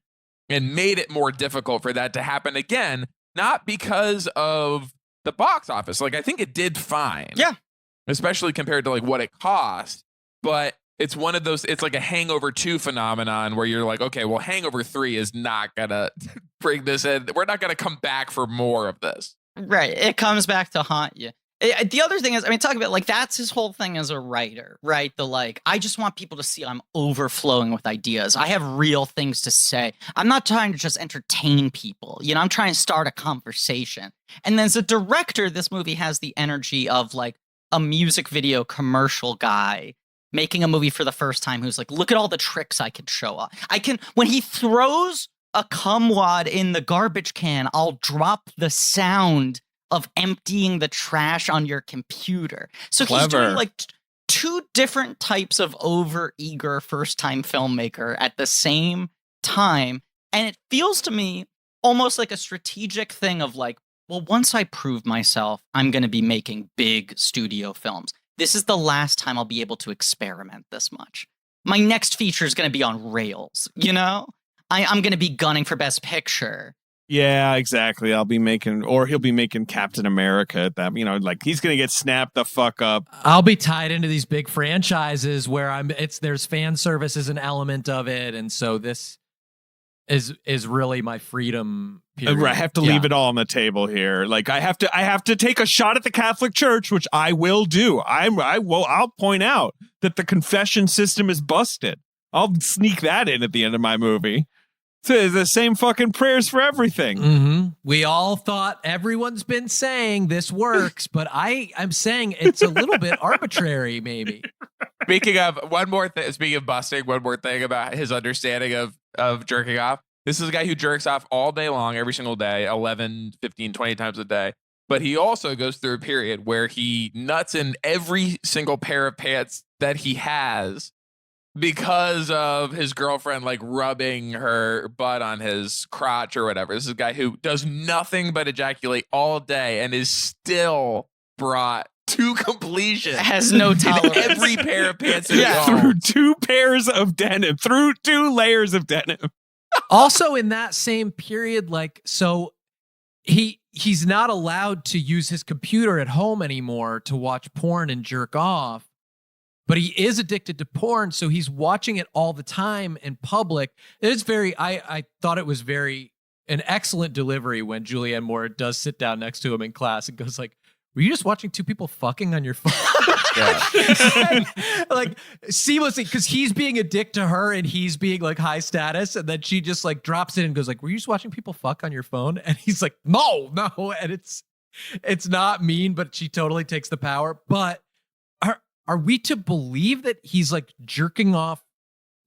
and made it more difficult for that to happen again. Not because of the box office. Like I think it did fine. Yeah. Especially compared to like what it cost. But it's one of those, it's like a Hangover 2 phenomenon where you're like, okay, well, Hangover 3 is not gonna bring this in. We're not gonna come back for more of this. Right. It comes back to haunt you. The other thing is, I mean, talk about like that's his whole thing as a writer, right? The like, I just want people to see I'm overflowing with ideas. I have real things to say. I'm not trying to just entertain people. You know, I'm trying to start a conversation. And then as a director, this movie has the energy of like a music video commercial guy making a movie for the first time who's like, look at all the tricks I can show off. When he throws a cumwad in the garbage can, I'll drop the sound of emptying the trash on your computer. So he's doing like two different types of over-eager first-time filmmaker at the same time. And it feels to me almost like a strategic thing of like, well, once I prove myself, I'm going to be making big studio films. This is the last time I'll be able to experiment this much. My next feature is going to be on rails, you know? I'm going to be gunning for Best Picture. Yeah, exactly. He'll be making Captain America at that. You know, like he's going to get snapped the fuck up. I'll be tied into these big franchises where there's fan service as an element of it. And so this is really my freedom period. I have to leave it all on the table here. Like I have to take a shot at the Catholic Church, which I will do. I'll point out that the confession system is busted. I'll sneak that in at the end of my movie. So the same fucking prayers for everything. Mm-hmm. We all thought everyone's been saying this works, but I'm saying it's a little bit arbitrary, maybe. Speaking of busting, one more thing about his understanding of jerking off. This is a guy who jerks off all day long, every single day, 11, 15, 20 times a day. But he also goes through a period where he nuts in every single pair of pants that he has because of his girlfriend like rubbing her butt on his crotch or whatever. This is a guy who does nothing but ejaculate all day and is still brought to completion. Has no tolerance. Every pair of pants through two pairs of denim, through 2 layers of denim. Also in that same period, like, so he's not allowed to use his computer at home anymore to watch porn and jerk off. But he is addicted to porn, so he's watching it all the time in public. It's I thought it was an excellent delivery when Julianne Moore does sit down next to him in class and goes like, were you just watching 2 people fucking on your phone? Yeah. Like seamlessly, because he's being a dick to her and he's being like high status, and then she just like drops it and goes like, were you just watching people fuck on your phone? And he's like, no. And it's not mean, but she totally takes the power. But are we to believe that he's like jerking off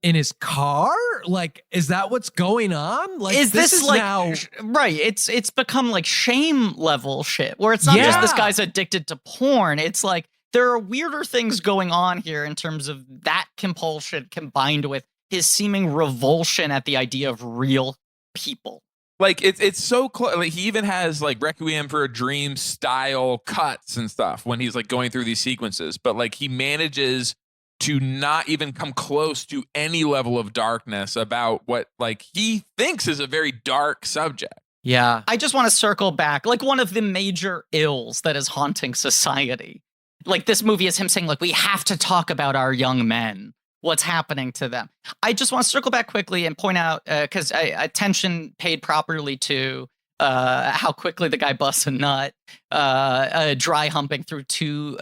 in his car? Like, is that what's going on? Like, is this like now right? It's become like shame level shit where it's not just this guy's addicted to porn. It's like there are weirder things going on here in terms of that compulsion combined with his seeming revulsion at the idea of real people. Like it's so close. Like he even has like Requiem for a Dream style cuts and stuff when he's like going through these sequences. But like he manages to not even come close to any level of darkness about what like he thinks is a very dark subject. Yeah. I just want to circle back. Like one of the major ills that is haunting society. Like this movie is him saying like, we have to talk about our young men. What's happening to them. I just want to circle back quickly and point out, because attention paid properly to how quickly the guy busts a nut, dry humping through 2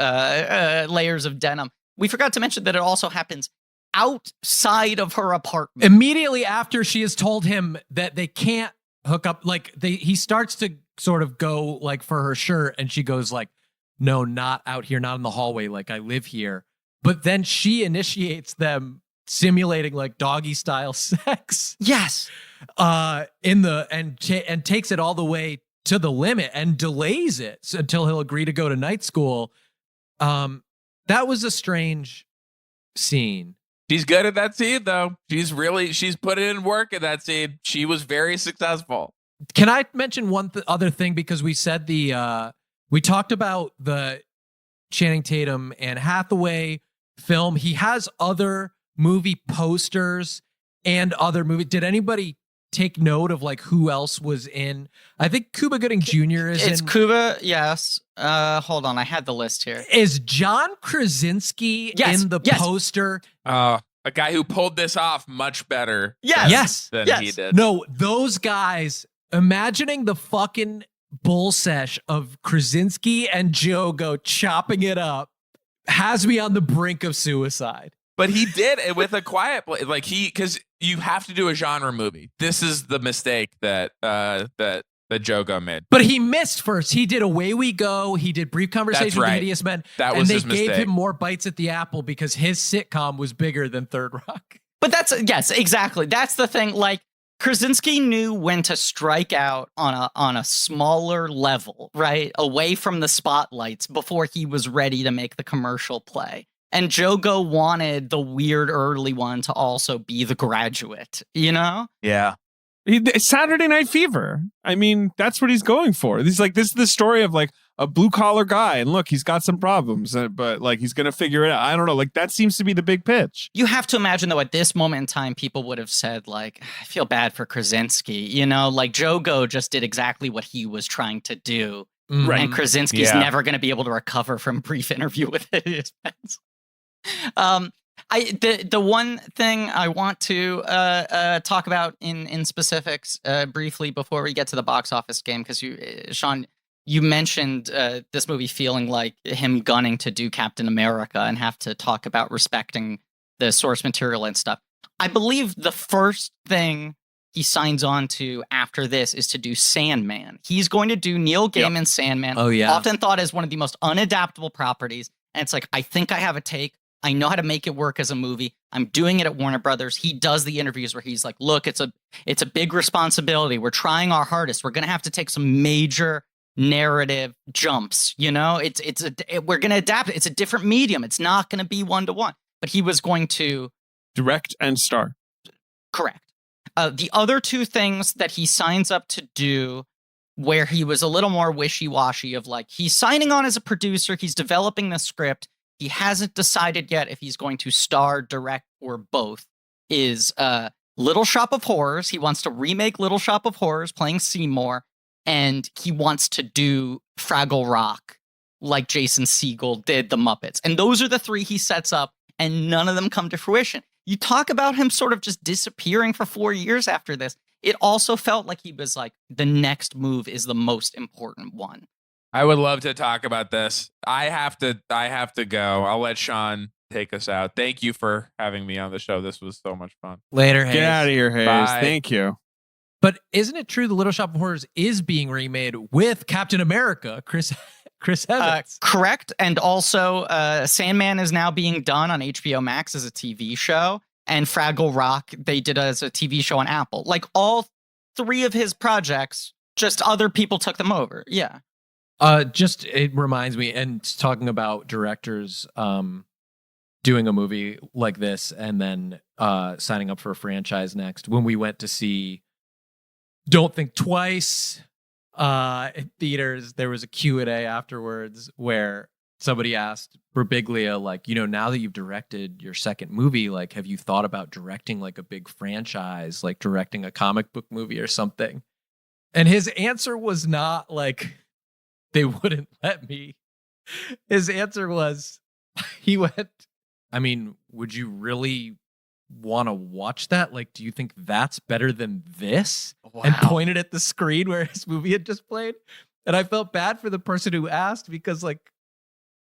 layers of denim. We forgot to mention that it also happens outside of her apartment. Immediately after she has told him that they can't hook up, like he starts to sort of go like for her shirt, and she goes like, no, not out here, not in the hallway, like I live here. But then she initiates them simulating like doggy style sex. Yes. And takes it all the way to the limit and delays it until he'll agree to go to night school. That was a strange scene. She's good at that scene though. She's put in work at that scene. She was very successful. Can I mention one other thing? Because we said we talked about the Channing Tatum and Hathaway film. He has other movie posters and other movies. Did anybody take note of like who else was in? I think Cuba Gooding Jr. It's Cuba, yes. Hold on, I had the list here. Is John Krasinski in the poster? A guy who pulled this off much better than he did. No, those guys, imagining the fucking bull sesh of Krasinski and Jogo chopping it up has me on the brink of suicide. But he did it with A Quiet Place. Like because you have to do a genre movie. This is the mistake that Jogo made. But he missed first. He did Away We Go. He did Brief Conversation with the Hideous Men. That was his mistake. And they gave him more bites at the apple because his sitcom was bigger than Third Rock. But yes, exactly. That's the thing. Like Krasinski knew when to strike out on a smaller level, right? Away from the spotlights before he was ready to make the commercial play. And Jogo wanted the weird early one to also be The Graduate, you know? Yeah. Saturday Night Fever. I mean, that's what he's going for. He's like, this is the story of like a blue collar guy, and look, he's got some problems, but like he's gonna figure it out. I don't know. Like that seems to be the big pitch. You have to imagine though, at this moment in time, people would have said like, I feel bad for Krasinski. You know, like Jogo just did exactly what he was trying to do, Right. and Krasinski's never going to be able to recover from a brief interview with his fans. The one thing I want to talk about in specifics briefly before we get to the box office game, because Sean, you mentioned this movie feeling like him gunning to do Captain America and have to talk about respecting the source material and stuff. I believe the first thing he signs on to after this is to do Sandman. He's going to do Neil Gaiman's Sandman. Oh, yeah. Often thought as one of the most unadaptable properties. And it's like, I think I have a take. I know how to make it work as a movie. I'm doing it at Warner Brothers. He does the interviews where he's like, look, it's a big responsibility. We're trying our hardest. We're going to have to take some major narrative jumps. You know, we're going to adapt it. It's a different medium. It's not going to be 1-to-1. But he was going to Direct and star. correct. The other two things that he signs up to do, where he was a little more wishy-washy of like, he's signing on as a producer, he's developing the script, he hasn't decided yet if he's going to star, direct, or both, is Little Shop of Horrors. He wants to remake Little Shop of Horrors, playing Seymour, and he wants to do Fraggle Rock like Jason Segel did the Muppets. And those are the three he sets up, and none of them come to fruition. You talk about him sort of just disappearing for 4 years after this. It also felt like he was like, the next move is the most important one. I would love to talk about this. I have to go. I'll let Sean take us out. Thank you for having me on the show. This was so much fun. Later, Hayes. Get out of here, Hayes. Bye. Thank you. But isn't it true the Little Shop of Horrors is being remade with Captain America, Chris Evans? Correct. And also, Sandman is now being done on HBO Max as a TV show. And Fraggle Rock, they did as a TV show on Apple. Like all three of his projects, just other people took them over. Yeah. Just it reminds me, and talking about directors doing a movie like this and then signing up for a franchise next. When we went to see Don't Think Twice in theaters, there was a Q&A afterwards where somebody asked Birbiglia, like, you know, now that you've directed your second movie, like, have you thought about directing like a big franchise, like directing a comic book movie or something? And his answer was not like, they wouldn't let me. His answer was, he went, I mean, would you really want to watch that? Like, do you think that's better than this? Wow. And pointed at the screen where his movie had just played. And I felt bad for the person who asked, because like,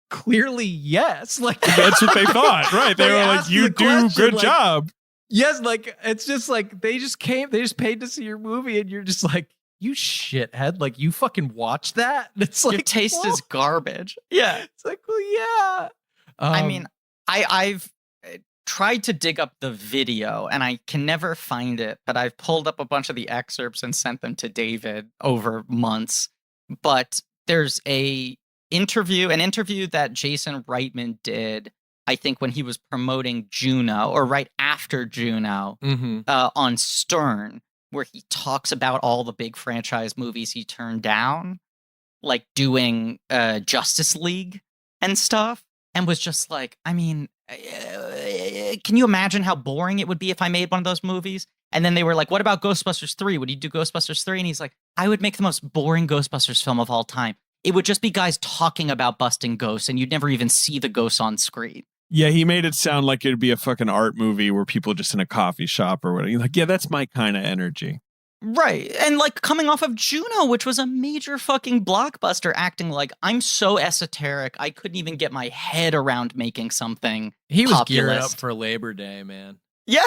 clearly, yes. Like, That's what they thought, right? They were like, asked you the do question, good like, job. yes, like, it's just like, they just paid to see your movie, and you're just like, you shithead, like, you fucking watch that? And it's like, Your taste whoa. is garbage. Yeah. It's like, well, yeah. I mean, I've tried to dig up the video and I can never find it, but I've pulled up a bunch of the excerpts and sent them to David over months. But there's an interview that Jason Reitman did, I think, when he was promoting Juno, or right after Juno, on Stern, where he talks about all the big franchise movies he turned down, like doing Justice League and stuff, and was just like, I mean, can you imagine how boring it would be if I made one of those movies? And then they were like, what about Ghostbusters 3? Would you do Ghostbusters 3? And he's like, I would make the most boring Ghostbusters film of all time. It would just be guys talking about busting ghosts, and you'd never even see the ghosts on screen. Yeah, he made it sound like it'd be a fucking art movie where people are just in a coffee shop or whatever. You're like, yeah, that's my kind of energy. Right. And like coming off of Juno, which was a major fucking blockbuster, acting like, I'm so esoteric, I couldn't even get my head around making something he was geared up populist. for Labor Day, man. Yeah.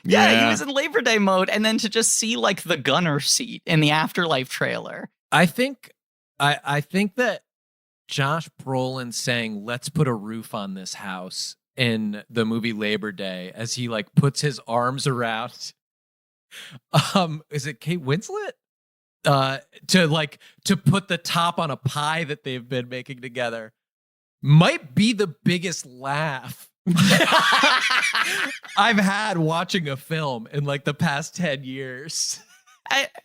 Yeah, Yeah. he was in Labor Day mode. And then to just see like the gunner seat in the Afterlife trailer. I think that Josh Brolin saying, let's put a roof on this house in the movie Labor Day, as he like puts his arms around Is it Kate Winslet? To put the top on a pie that they've been making together might be the biggest laugh I've had watching a film in like the past 10 years.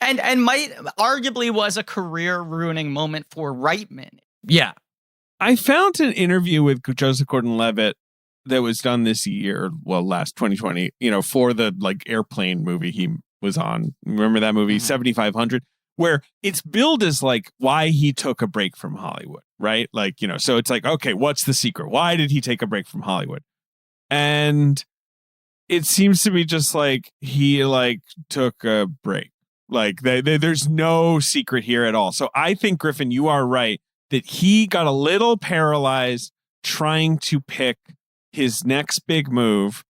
And might arguably was a career ruining moment for Reitman. Yeah. I found an interview with Joseph Gordon-Levitt that was done this year, last 2020, for the like airplane movie he was on. Remember that movie, 7500, where it's billed as like why he took a break from Hollywood, right? Like, so it's like, okay, what's the secret? Why did he take a break from Hollywood? And it seems to be just like he like took a break. Like there's no secret here at all. So I think, Griffin, you are right that he got a little paralyzed trying to pick his next big move.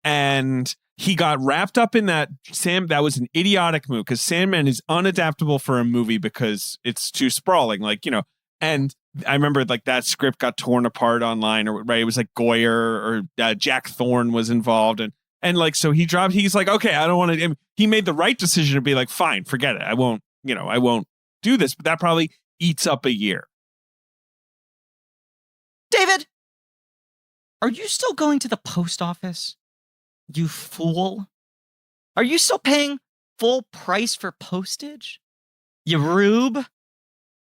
And he got wrapped up in that. That was an idiotic move because Sandman is unadaptable for a movie because it's too sprawling. Like, and I remember like that script got torn apart online, or right. It was like Goyer or Jack Thorne was involved. And like, so he's like, okay, I don't want to. He made the right decision to be like, fine, forget it. I won't do this. But that probably eats up a year. David, are you still going to the post office? You fool. Are you still paying full price for postage? You rube.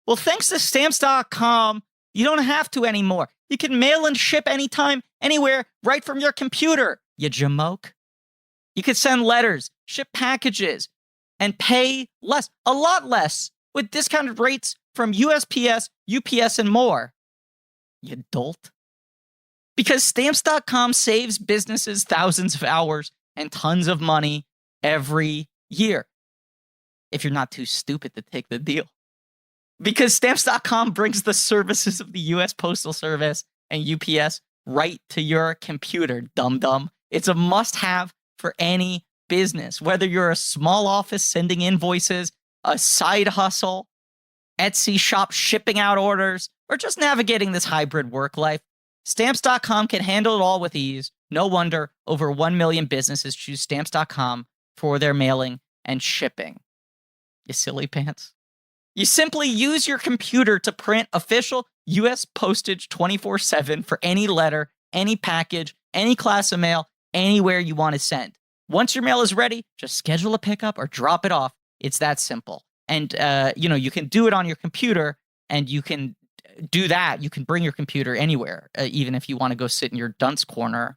Well, thanks to Stamps.com, you don't have to anymore. You can mail and ship anytime, anywhere, right from your computer. You jamoke. You could send letters, ship packages, and pay less, a lot less, with discounted rates from USPS, UPS, and more. You dolt. Because Stamps.com saves businesses thousands of hours and tons of money every year. If you're not too stupid to take the deal. Because Stamps.com brings the services of the U.S. Postal Service and UPS right to your computer, dum-dum. It's a must-have for any business, whether you're a small office sending invoices, a side hustle, Etsy shop shipping out orders, or just navigating this hybrid work life. Stamps.com can handle it all with ease. No wonder over 1 million businesses choose Stamps.com for their mailing and shipping. You silly pants. You simply use your computer to print official U.S. postage 24/7 for any letter, any package, any class of mail, anywhere you want to send. Once your mail is ready, just schedule a pickup or drop it off. It's that simple. And, you can do it on your computer, and you can do that. You can bring your computer anywhere, even if you want to go sit in your dunce corner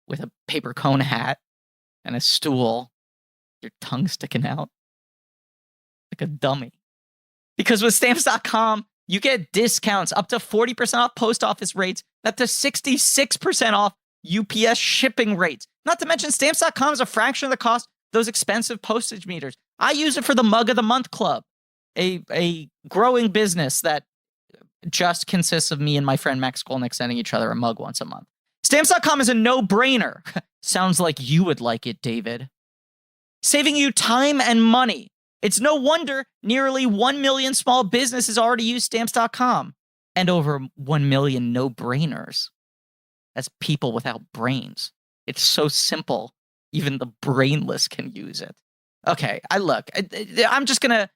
with a paper cone hat and a stool, your tongue sticking out like a dummy. Because with Stamps.com, you get discounts up to 40% off post office rates, up to 66% off UPS shipping rates. Not to mention, Stamps.com is a fraction of the cost of those expensive postage meters. I use it for the Mug of the Month Club, a growing business that just consists of me and my friend Max Skolnick sending each other a mug once a month. Stamps.com is a no-brainer. Sounds like you would like it, David. Saving you time and money. It's no wonder nearly 1 million small businesses already use Stamps.com. And over 1 million no-brainers. That's people without brains. It's so simple, even the brainless can use it. Okay, I'm just going to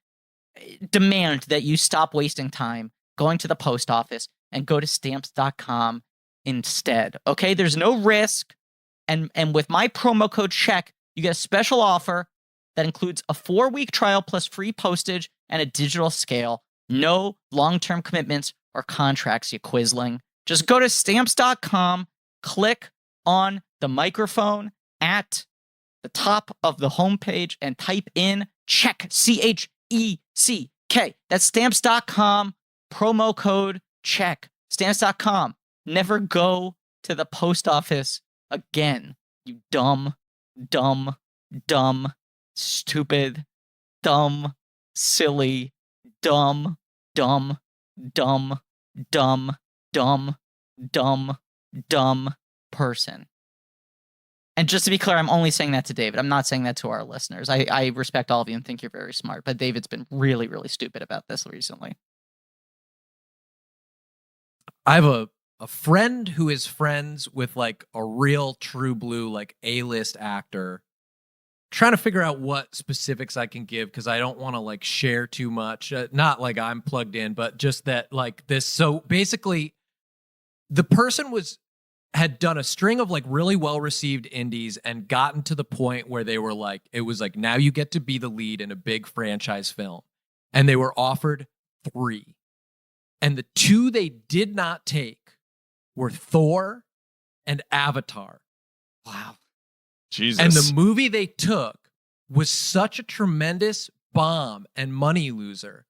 demand that you stop wasting time going to the post office and go to Stamps.com instead. Okay, there's no risk. And with my promo code CHECK, you get a special offer that includes a 4-week trial plus free postage and a digital scale. No long-term commitments or contracts, you quisling. Just go to Stamps.com, click on the microphone at the top of the homepage and type in CHECK, CHECK. That's Stamps.com, promo code CHECK. Stamps.com. Never go to the post office again, you dumb, stupid, dumb, silly, dumb person. And just to be clear, I'm only saying that to David. I'm not saying that to our listeners. I respect all of you and think you're very smart, but David's been really, really stupid about this recently. I have a friend who is friends with like a real true blue, like A-list actor trying to figure out what specifics I can give because I don't want to like share too much. Not like I'm plugged in, but just that like this. So basically, the person had done a string of like really well received indies and gotten to the point where they were like, it was like, now you get to be the lead in a big franchise film. And they were offered 3. And the 2 they did not take were Thor and Avatar. Wow. Jesus. And the movie they took was such a tremendous bomb and money loser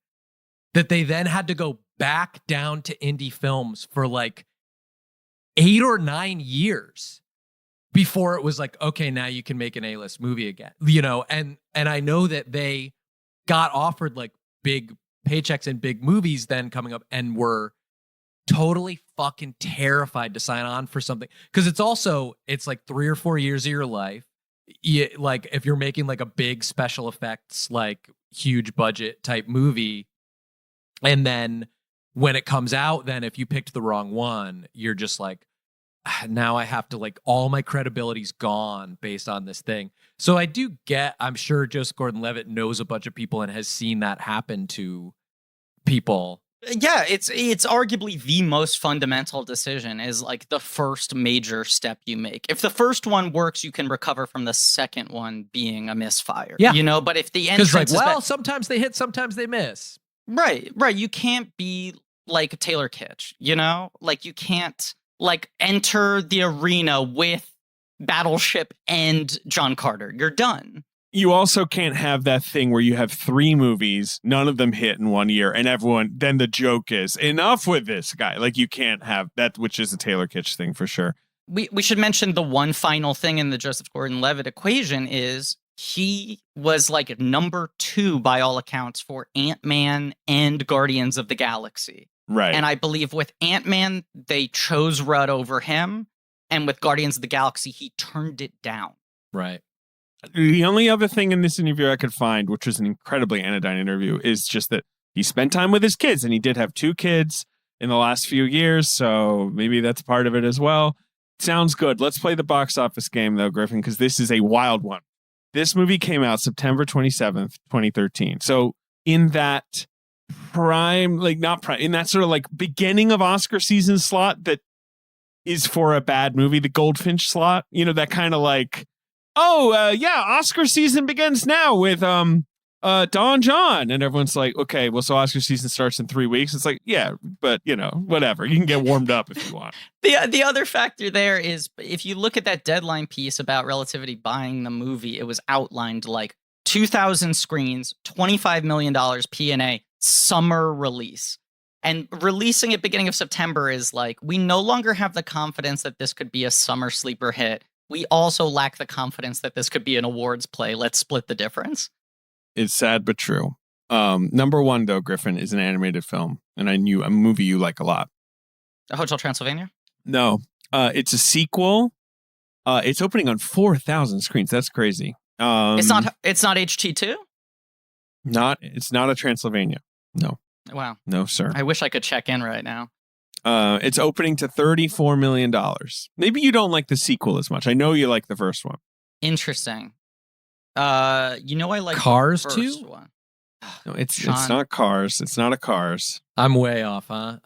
that they then had to go back down to indie films for like 8 or 9 years before it was like, okay, now you can make an A-list movie again, you know? And I know that they got offered like big paychecks and big movies then coming up and were totally fucking terrified to sign on for something. Cause it's like 3 or 4 years of your life. Like if you're making like a big special effects, like huge budget type movie, and then when it comes out, then if you picked the wrong one, you're just like, now I have to like, all my credibility's gone based on this thing. So I'm sure Joseph Gordon-Levitt knows a bunch of people and has seen that happen to people. Yeah, it's arguably the most fundamental decision is like the first major step you make. If the first one works, you can recover from the second one being a misfire. Yeah. You know, but if the entrance like, is well, sometimes they hit, sometimes they miss. Right. You can't be like Taylor Kitsch, you know? Like you can't like enter the arena with Battleship and John Carter. You're done. You also can't have that thing where you have 3 movies, none of them hit in 1 year, and then the joke is, enough with this guy. Like you can't have that, which is a Taylor Kitsch thing for sure. We should mention the one final thing in the Joseph Gordon-Levitt equation is he was like number 2 by all accounts for Ant-Man and Guardians of the Galaxy. Right. And I believe with Ant-Man, they chose Rudd over him. And with Guardians of the Galaxy, he turned it down. Right. The only other thing in this interview I could find, which was an incredibly anodyne interview, is just that he spent time with his kids, and he did have 2 kids in the last few years, so maybe that's part of it as well. Sounds good. Let's play the box office game, though, Griffin, because this is a wild one. This movie came out September 27th, 2013. So in that prime, like not prime, in that sort of like beginning of Oscar season slot that is for a bad movie, the Goldfinch slot, you know, that kind of like, yeah, Oscar season begins now with Don John. And everyone's like, okay, well, so Oscar season starts in 3 weeks. It's like, yeah, but you know, whatever. You can get warmed up if you want. The other factor there is if you look at that deadline piece about Relativity buying the movie, it was outlined like 2,000 screens, $25 million P&A, summer release. And releasing it beginning of September is like, we no longer have the confidence that this could be a summer sleeper hit. We also lack the confidence that this could be an awards play. Let's split the difference. It's sad but true. Number 1, though, Griffin, is an animated film, and I knew a movie you like a lot. Hotel Transylvania? No, it's a sequel. It's opening on 4,000 screens. That's crazy. It's not HT2? It's not a Transylvania. No. Wow. No, sir. I wish I could check in right now. It's opening to $34 million. Maybe you don't like the sequel as much. I know you like the first one. Interesting. You know I like Cars the 2? first one. No, it's not Cars. It's not a Cars. I'm way off, huh?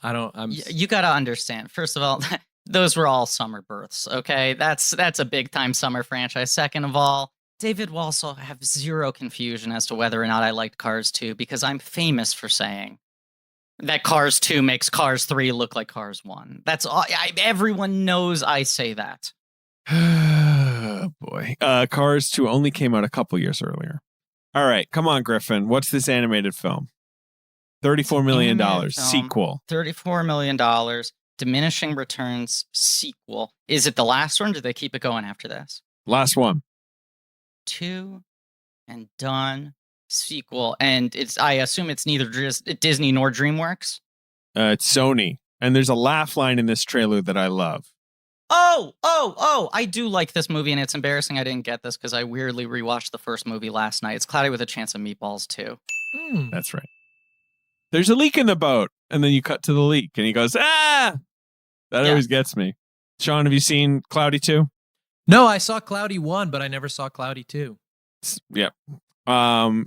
You got to understand. First of all, those were all summer births, okay? That's a big time summer franchise. Second of all, David will also have zero confusion as to whether or not I liked Cars 2 because I'm famous for saying that Cars 2 makes Cars 3 look like Cars 1. That's all. Everyone knows I say that. Oh, boy. Cars 2 only came out a couple years earlier. All right. Come on, Griffin. What's this animated film? $34 million. Sequel. $34 million. Diminishing returns sequel. Is it the last one? Or do they keep it going after this? Last one. 2 and done. Sequel. And I assume it's neither Disney nor DreamWorks. It's Sony. And there's a laugh line in this trailer that I love. Oh, I do like this movie, and it's embarrassing I didn't get this because I weirdly rewatched the first movie last night. It's Cloudy with a Chance of Meatballs 2. That's right. There's a leak in the boat, and then you cut to the leak, and he goes, That always gets me. Sean, have you seen Cloudy 2? No, I saw Cloudy 1, but I never saw Cloudy 2. Yeah.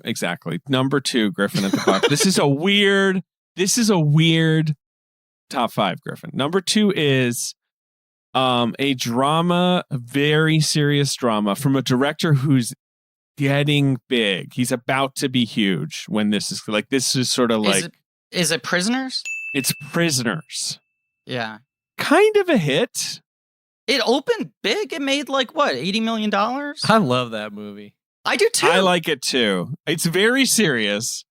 Exactly. Number 2, Griffin at the box. This is a weird top 5, Griffin. Number 2 is a drama, a very serious drama from a director who's getting big. He's about to be huge when this is sort of like. Is it Prisoners? It's Prisoners. Yeah. Kind of a hit. It opened big. It made like what, $80 million? I love that movie. I do too. I like it too. It's very serious.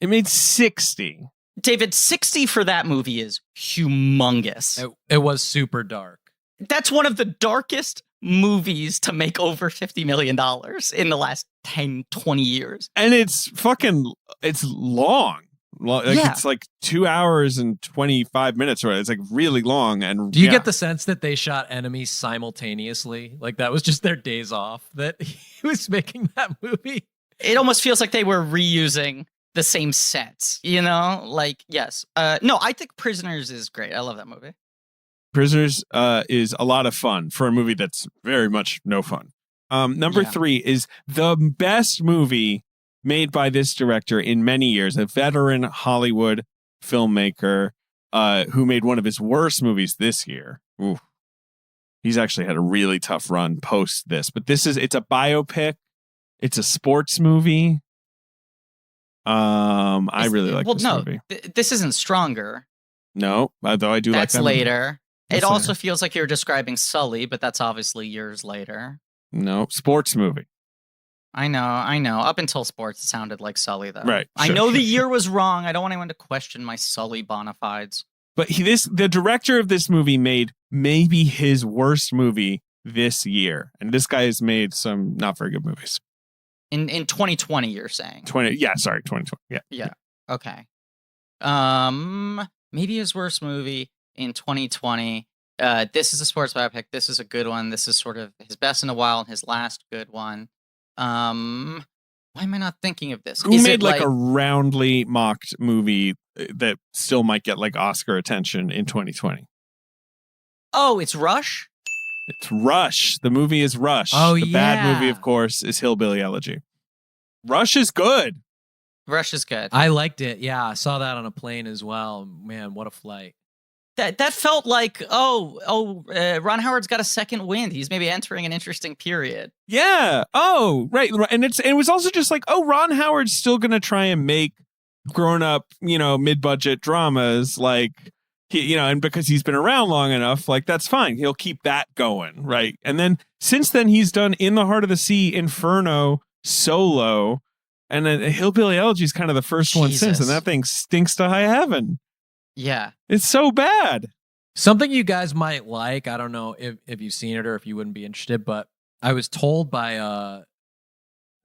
It made 60. David, 60 for that movie is humongous. It was super dark. That's one of the darkest movies to make over $50 million in the last 10, 20 years. And it's long. It's like 2 hours and 25 minutes, right? It's like really long. And do you get the sense that they shot enemies simultaneously? Like that was just their days off that he was making that movie? It almost feels like they were reusing the same sets, Like, yes. No, I think Prisoners is great. I love that movie. Prisoners is a lot of fun for a movie that's very much no fun. Number 3 is the best movie made by this director in many years, a veteran Hollywood filmmaker who made one of his worst movies this year. Ooh. He's actually had a really tough run post this, but it's a biopic. It's a sports movie. I really like this movie. This isn't Stronger. No, although I do like that. That's later. That's it also feels like you're describing Sully, but that's obviously years later. No, sports movie. I know. Up until sports, it sounded like Sully, though. Right. I know the year was wrong. I don't want anyone to question my Sully bona fides. But the director of this movie made maybe his worst movie this year. And this guy has made some not very good movies. In 2020, you're saying? 2020. Yeah. Okay. Maybe his worst movie in 2020. This is a sports biopic. This is a good one. This is sort of his best in a while and his last good one. Why am I not thinking of this? Who made like a roundly mocked movie that still might get like Oscar attention in 2020? Oh, it's Rush? It's Rush. The movie is Rush. Oh, the bad movie, of course, is Hillbilly Elegy. Rush is good. Rush is good. I liked it. Yeah, I saw that on a plane as well. Man, what a flight. That felt like, Ron Howard's got a second wind. He's maybe entering an interesting period. Yeah. Oh, right. And it was also just like, Ron Howard's still going to try and make grown-up, mid-budget dramas like, and because he's been around long enough, like, that's fine. He'll keep that going, right? And then, since then, he's done In the Heart of the Sea, Inferno, Solo, and then Hillbilly Elegy is kind of the first one since, and that thing stinks to high heaven. Yeah. It's so bad. Something you guys might like, I don't know if you've seen it or if you wouldn't be interested, but I was told by a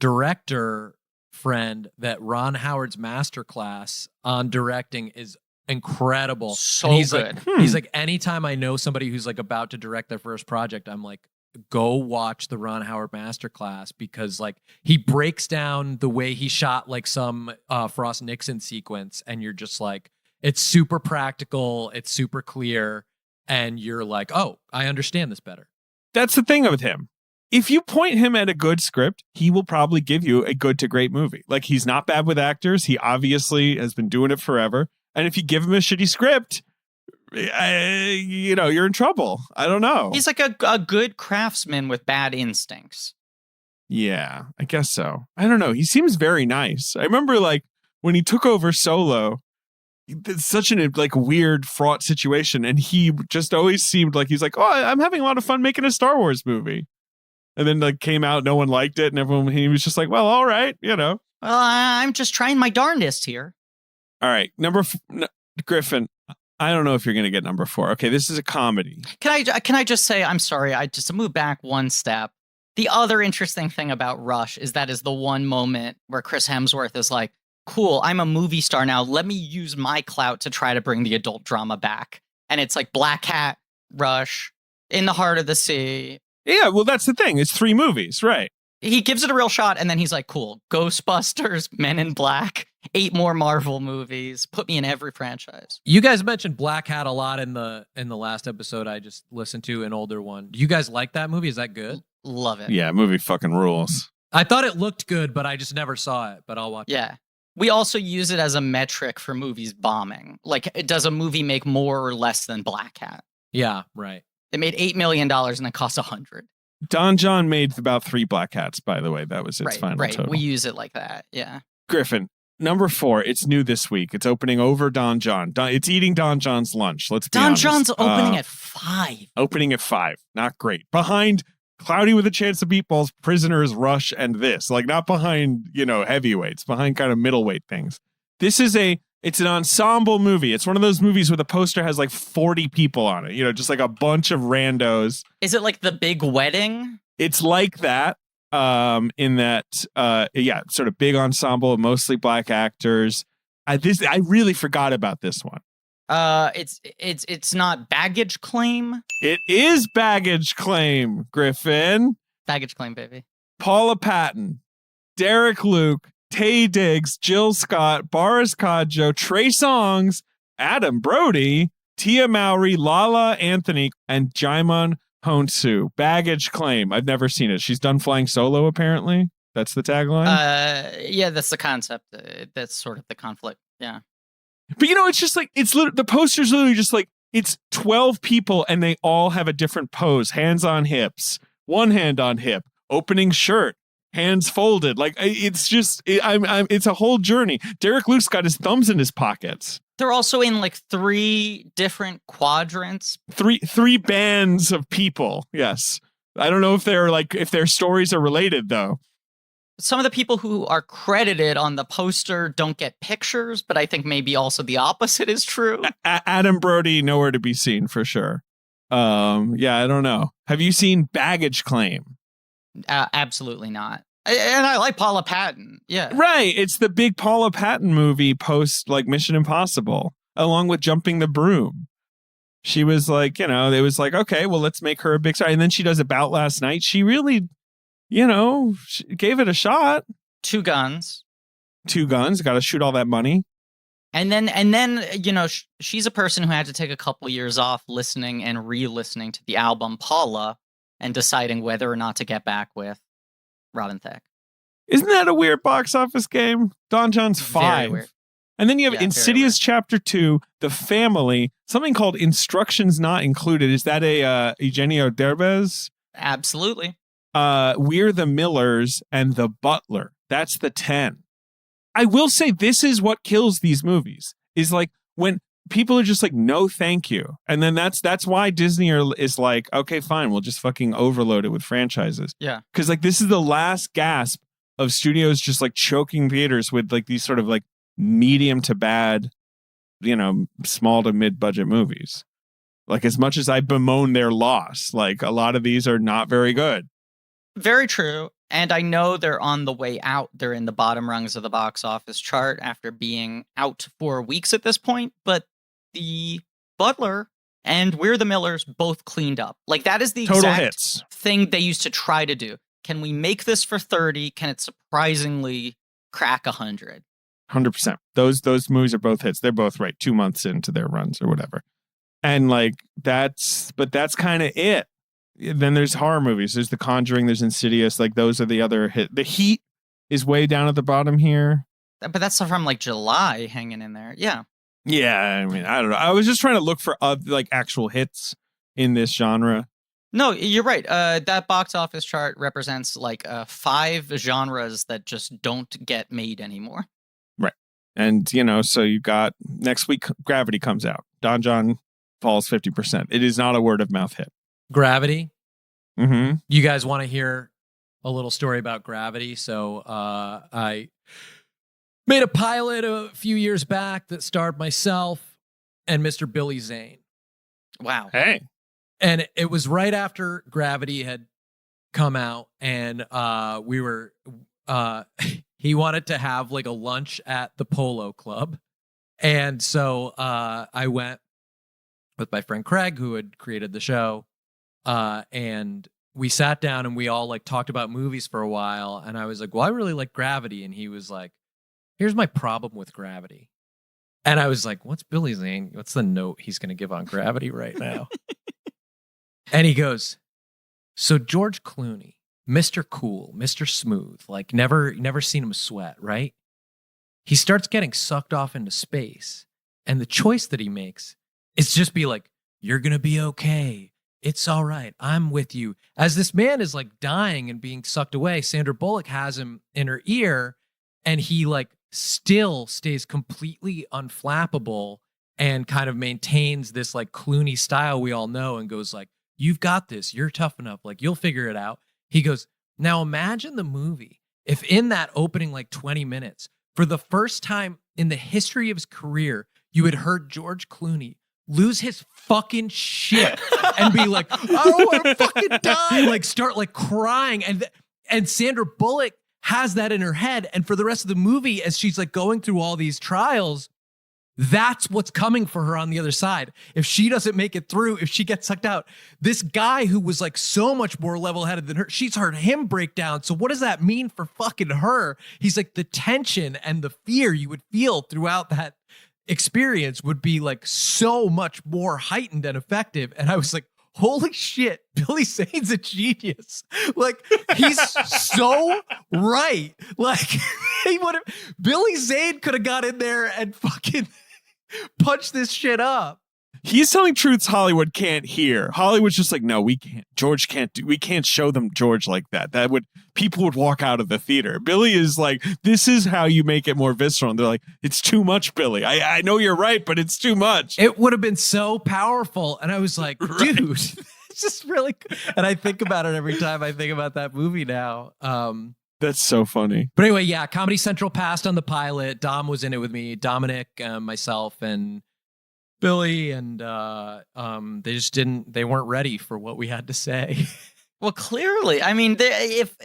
director friend that Ron Howard's masterclass on directing is incredible. So and he's good. He's like, anytime I know somebody who's like about to direct their first project, I'm like, go watch the Ron Howard masterclass, because like he breaks down the way he shot like some Frost Nixon sequence, and you're just like, it's super practical, it's super clear, and you're like, oh, I understand this better. That's the thing with him. If you point him at a good script, he will probably give you a good to great movie. Like, he's not bad with actors. He obviously has been doing it forever. And if you give him a shitty script, you're in trouble. I don't know. He's like a good craftsman with bad instincts. Yeah, I guess so. I don't know. He seems very nice. I remember like when he took over Solo, it's such an like weird fraught situation, and he just always seemed like he's like, oh, I'm having a lot of fun making a Star Wars movie, and then like came out, no one liked it, and he was just like, well, all right, Well, I'm just trying my darndest here. All right, Griffin. I don't know if you're going to get number 4. Okay, this is a comedy. Can I just say, I'm sorry, I just move back one step. The other interesting thing about Rush is that is the one moment where Chris Hemsworth is like, cool, I'm a movie star now. Let me use my clout to try to bring the adult drama back. And it's like Black Hat, Rush, In the Heart of the Sea. Yeah, well, that's the thing. It's 3 movies, right? He gives it a real shot, and then he's like, cool, Ghostbusters, Men in Black, 8 more Marvel movies, put me in every franchise. You guys mentioned Black Hat a lot in the last episode I just listened to, an older one. Do you guys like that movie? Is that good? Love it. Yeah, movie fucking rules. I thought it looked good, but I just never saw it. But I'll watch it. Yeah. We also use it as a metric for movies bombing. Like, does a movie make more or less than Black Hat? Yeah, right. It made $8 million and it cost $100. Don John made about 3 Black Hats, by the way. That was its final total. We use it like that. Yeah. Griffin, number 4. It's new this week. It's opening over Don John. It's eating Don John's lunch. Let's be honest. Don John's opening at 5. Opening at 5. Not great. Behind Cloudy with a Chance of Meatballs, Prisoners, Rush, and this. Like, not behind, heavyweights, behind kind of middleweight things. This is it's an ensemble movie. It's one of those movies where the poster has like 40 people on it, just like a bunch of randos. Is it like The Big Wedding? It's like that, in that, sort of big ensemble, mostly black actors. I really forgot about this one. It's not Baggage Claim. It is Baggage Claim, Griffin. Baggage Claim, baby. Paula Patton, Derek Luke, Taye Diggs, Jill Scott, Boris Kodjoe, Trey Songz, Adam Brody, Tia Mowry, Lala Anthony, and Jaimon Honsu. Baggage Claim. I've never seen it. She's done flying solo, apparently. That's the tagline. Yeah, that's the concept. That's sort of the conflict. Yeah. But it's just like the poster's literally just like it's 12 people and they all have a different pose. Hands on hips, one hand on hip, opening shirt, hands folded. Like it's just it's a whole journey. Derek Luke's got his thumbs in his pockets. They're also in like 3 different quadrants. Three bands of people. Yes. I don't know if their stories are related though. Some of the people who are credited on the poster don't get pictures, but I think maybe also the opposite is true. Adam Brody, nowhere to be seen for sure. I don't know. Have you seen Baggage Claim? Absolutely not. And I like Paula Patton. Yeah. Right. It's the big Paula Patton movie post like Mission Impossible, along with Jumping the Broom. She was like, it was like, okay, well, let's make her a big star. And then she does About Last Night. She really, she gave it a shot. 2 guns. Got to shoot all that money. And then she's a person who had to take a couple years off listening and re-listening to the album Paula and deciding whether or not to get back with Robin Thicke. Isn't that a weird box office game? Don John's 5. And then you have Insidious Chapter 2, The Family, something called Instructions Not Included. Is that a Eugenio Derbez? Absolutely. We're the Millers and The Butler. That's the 10. I will say this is what kills these movies. Is like when people are just like, no, thank you. And then that's why Disney is like, okay, fine, we'll just fucking overload it with franchises. Yeah. Because like this is the last gasp of studios just like choking theaters with like these sort of like medium to bad, small to mid-budget movies. Like as much as I bemoan their loss, like a lot of these are not very good. Very true. And I know they're on the way out. They're in the bottom rungs of the box office chart after being out for weeks at this point. But The Butler and We're the Millers both cleaned up. Like that is the total exact hits thing they used to try to do. Can we make this for 30? Can it surprisingly crack 100? 100%. Those movies are both hits. They're both right 2 months into their runs or whatever. And like that's kind of it. Then there's horror movies. There's The Conjuring. There's Insidious. Like those are the other hit. The Heat is way down at the bottom here. But that's from like July hanging in there. Yeah. Yeah. I mean, I don't know. I was just trying to look for like actual hits in this genre. No, you're right. That box office chart represents like 5 genres that just don't get made anymore. Right. And, so you got next week, Gravity comes out. Don John falls 50%. It is not a word of mouth hit. Gravity. Mm-hmm. You guys want to hear a little story about Gravity? So I made a pilot a few years back that starred myself and Mr. Billy Zane. Wow. Hey. And it was right after Gravity had come out, and we were he wanted to have like a lunch at the Polo Club. And so I went with my friend Craig, who had created the show. And we sat down and we all like talked about movies for a while. And I was like, well, I really like Gravity. And he was like, here's my problem with Gravity. And I was like, what's Billy Zane? What's the note he's going to give on Gravity right now? And he goes, so George Clooney Mr. Cool, Mr. Smooth, like never seen him sweat, right? He starts getting sucked off into space. And the choice that he makes is just be like, you're going to be okay. It's all right. I'm with you. As this man is like dying and being sucked away, Sandra Bullock has him in her ear and he like still stays completely unflappable and kind of maintains this like Clooney style we all know and goes like, you've got this. You're tough enough. Like you'll figure it out. He goes, now imagine the movie if in that opening like 20 minutes, for the first time in the history of his career, you had heard George Clooney lose his fucking shit and be like, I don't want to fucking die. Like start like crying. And Sandra Bullock has that in her head. And for the rest of the movie, as she's like going through all these trials, that's what's coming for her on the other side. If she doesn't make it through, if she gets sucked out, this guy who was like so much more level-headed than her, she's heard him break down. So what does that mean for fucking her? He's like the tension and the fear you would feel throughout that experience would be like so much more heightened and effective. And I was like, holy shit, Billy Zane's a genius. Like he's so right. Like Billy Zane could have got in there and fucking punch this shit up. He's telling truths Hollywood can't hear. Hollywood's just like, no, we can't. George can't do. We can't show them George like that. People would walk out of the theater. Billy is like, this is how you make it more visceral. And they're like, it's too much, Billy. I know you're right, but it's too much. It would have been so powerful. And I was like, dude, it's just really. And I think about it every time I think about that movie now. That's so funny. But anyway, yeah, Comedy Central passed on the pilot. Dom was in it with me, Dominic, myself, and Billy, and they weren't ready for what we had to say. Well, clearly, I mean, if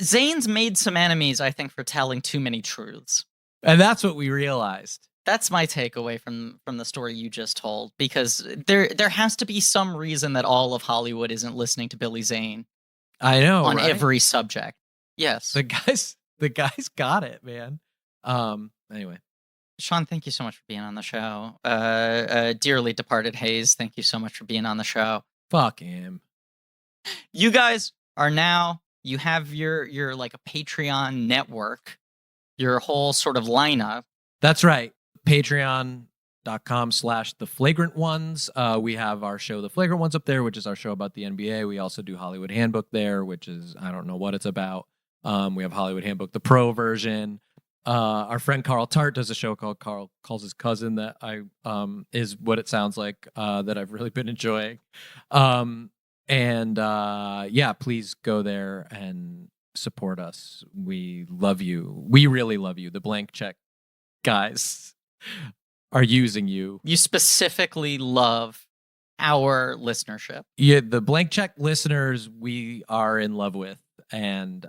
Zane's made some enemies, I think, for telling too many truths. And that's what we realized. That's my takeaway from the story you just told, because there has to be some reason that all of Hollywood isn't listening to Billy Zane. I know, on right? every subject. Yes. The guys got it, man. Anyway. Sean, thank you so much for being on the show. Dearly departed Hayes, thank you so much for being on the show. Fuck him. You guys are now, you have your like a Patreon network, your whole sort of lineup. That's right. Patreon.com/The Flagrant Ones. We have our show, The Flagrant Ones, up there, which is our show about the NBA. We also do Hollywood Handbook there, which is, I don't know what it's about. We have Hollywood Handbook, the pro version. Our friend Carl Tart does a show called Carl Calls His Cousin that is what it sounds like, that I've really been enjoying. Yeah, please go there and support us. We love you. We really love you. The Blank Check guys are using you. You specifically love our listenership. Yeah, the Blank Check listeners we are in love with, and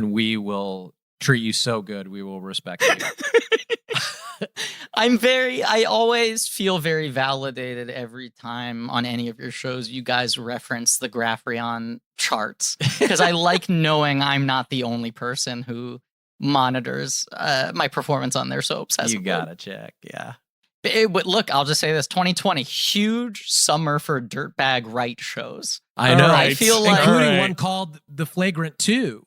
we will treat you so good. We will respect you. I always feel very validated every time on any of your shows you guys reference the Graphion charts, because I like knowing I'm not the only person who monitors my performance on there so obsessively. You gotta check, yeah. But look, I'll just say this: 2020, huge summer for dirtbag right shows. I know. I feel like, including one called The Flagrant 2.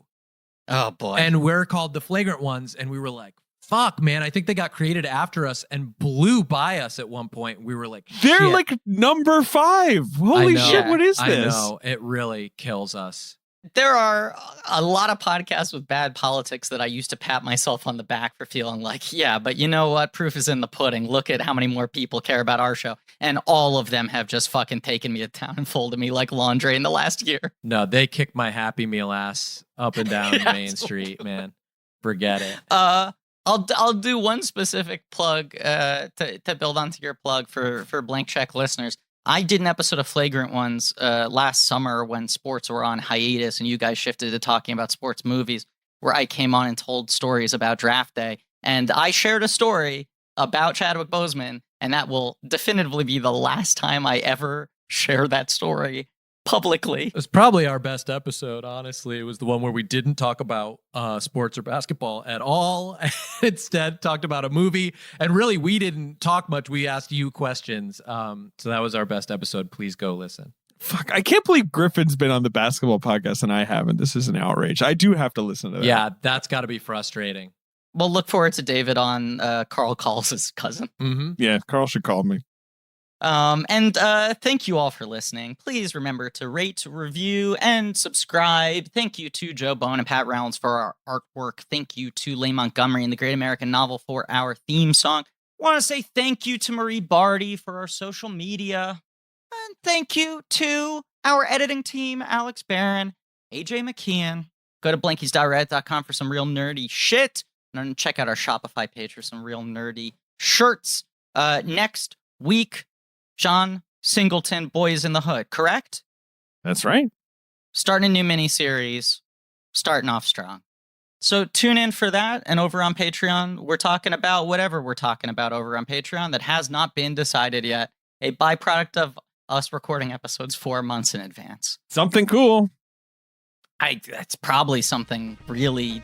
Oh boy. And we're called The Flagrant Ones, and we were like, fuck, man, I think they got created after us and blew by us at one point. We were like, they're shit. like number 5. Holy shit, what is this? I know, it really kills us. There are a lot of podcasts with bad politics that I used to pat myself on the back for feeling like, yeah, but you know what? Proof is in the pudding. Look at how many more people care about our show. And all of them have just fucking taken me to town and folded me like laundry in the last year. No, they kicked my Happy Meal ass up and down Main Street, man. Forget it. I'll do one specific plug to build onto your plug for Blank Check listeners. I did an episode of Flagrant Ones last summer when sports were on hiatus and you guys shifted to talking about sports movies, where I came on and told stories about draft day. And I shared a story about Chadwick Boseman, and that will definitively be the last time I ever share that story publicly. It was probably our best episode, honestly. It was the one where we didn't talk about sports or basketball at all. Instead, talked about a movie. And really, we didn't talk much. We asked you questions. So that was our best episode. Please go listen. Fuck, I can't believe Griffin's been on the basketball podcast and I haven't. This is an outrage. I do have to listen to that. Yeah, that's got to be frustrating. We'll look forward to David on Carl Calls' cousin. Mm-hmm. Yeah, Carl should call me. And thank you all for listening. Please remember to rate, review, and subscribe. Thank you to Joe Bone and Pat Reynolds for our artwork. Thank you to Leigh Montgomery and the Great American Novel for our theme song. I want to say thank you to Marie Barty for our social media. And thank you to our editing team, Alex Barron, AJ McKeon. Go to blankies.reddit.com for some real nerdy shit. And check out our Shopify page for some real nerdy shirts. Next week, John Singleton, Boys in the Hood, correct? That's right. Starting a new miniseries, starting off strong. So tune in for that. And over on Patreon, we're talking about whatever we're talking about over on Patreon that has not been decided yet. A byproduct of us recording episodes 4 months in advance. Something cool. That's probably something really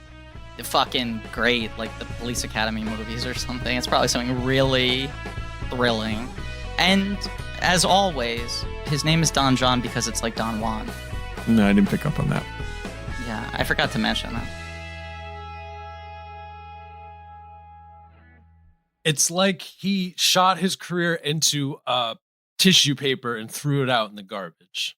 fucking great, like the Police Academy movies or something. It's probably something really thrilling. And as always, his name is Don John because it's like Don Juan. No, I didn't pick up on that. Yeah, I forgot to mention that. It's like he shot his career into tissue paper and threw it out in the garbage.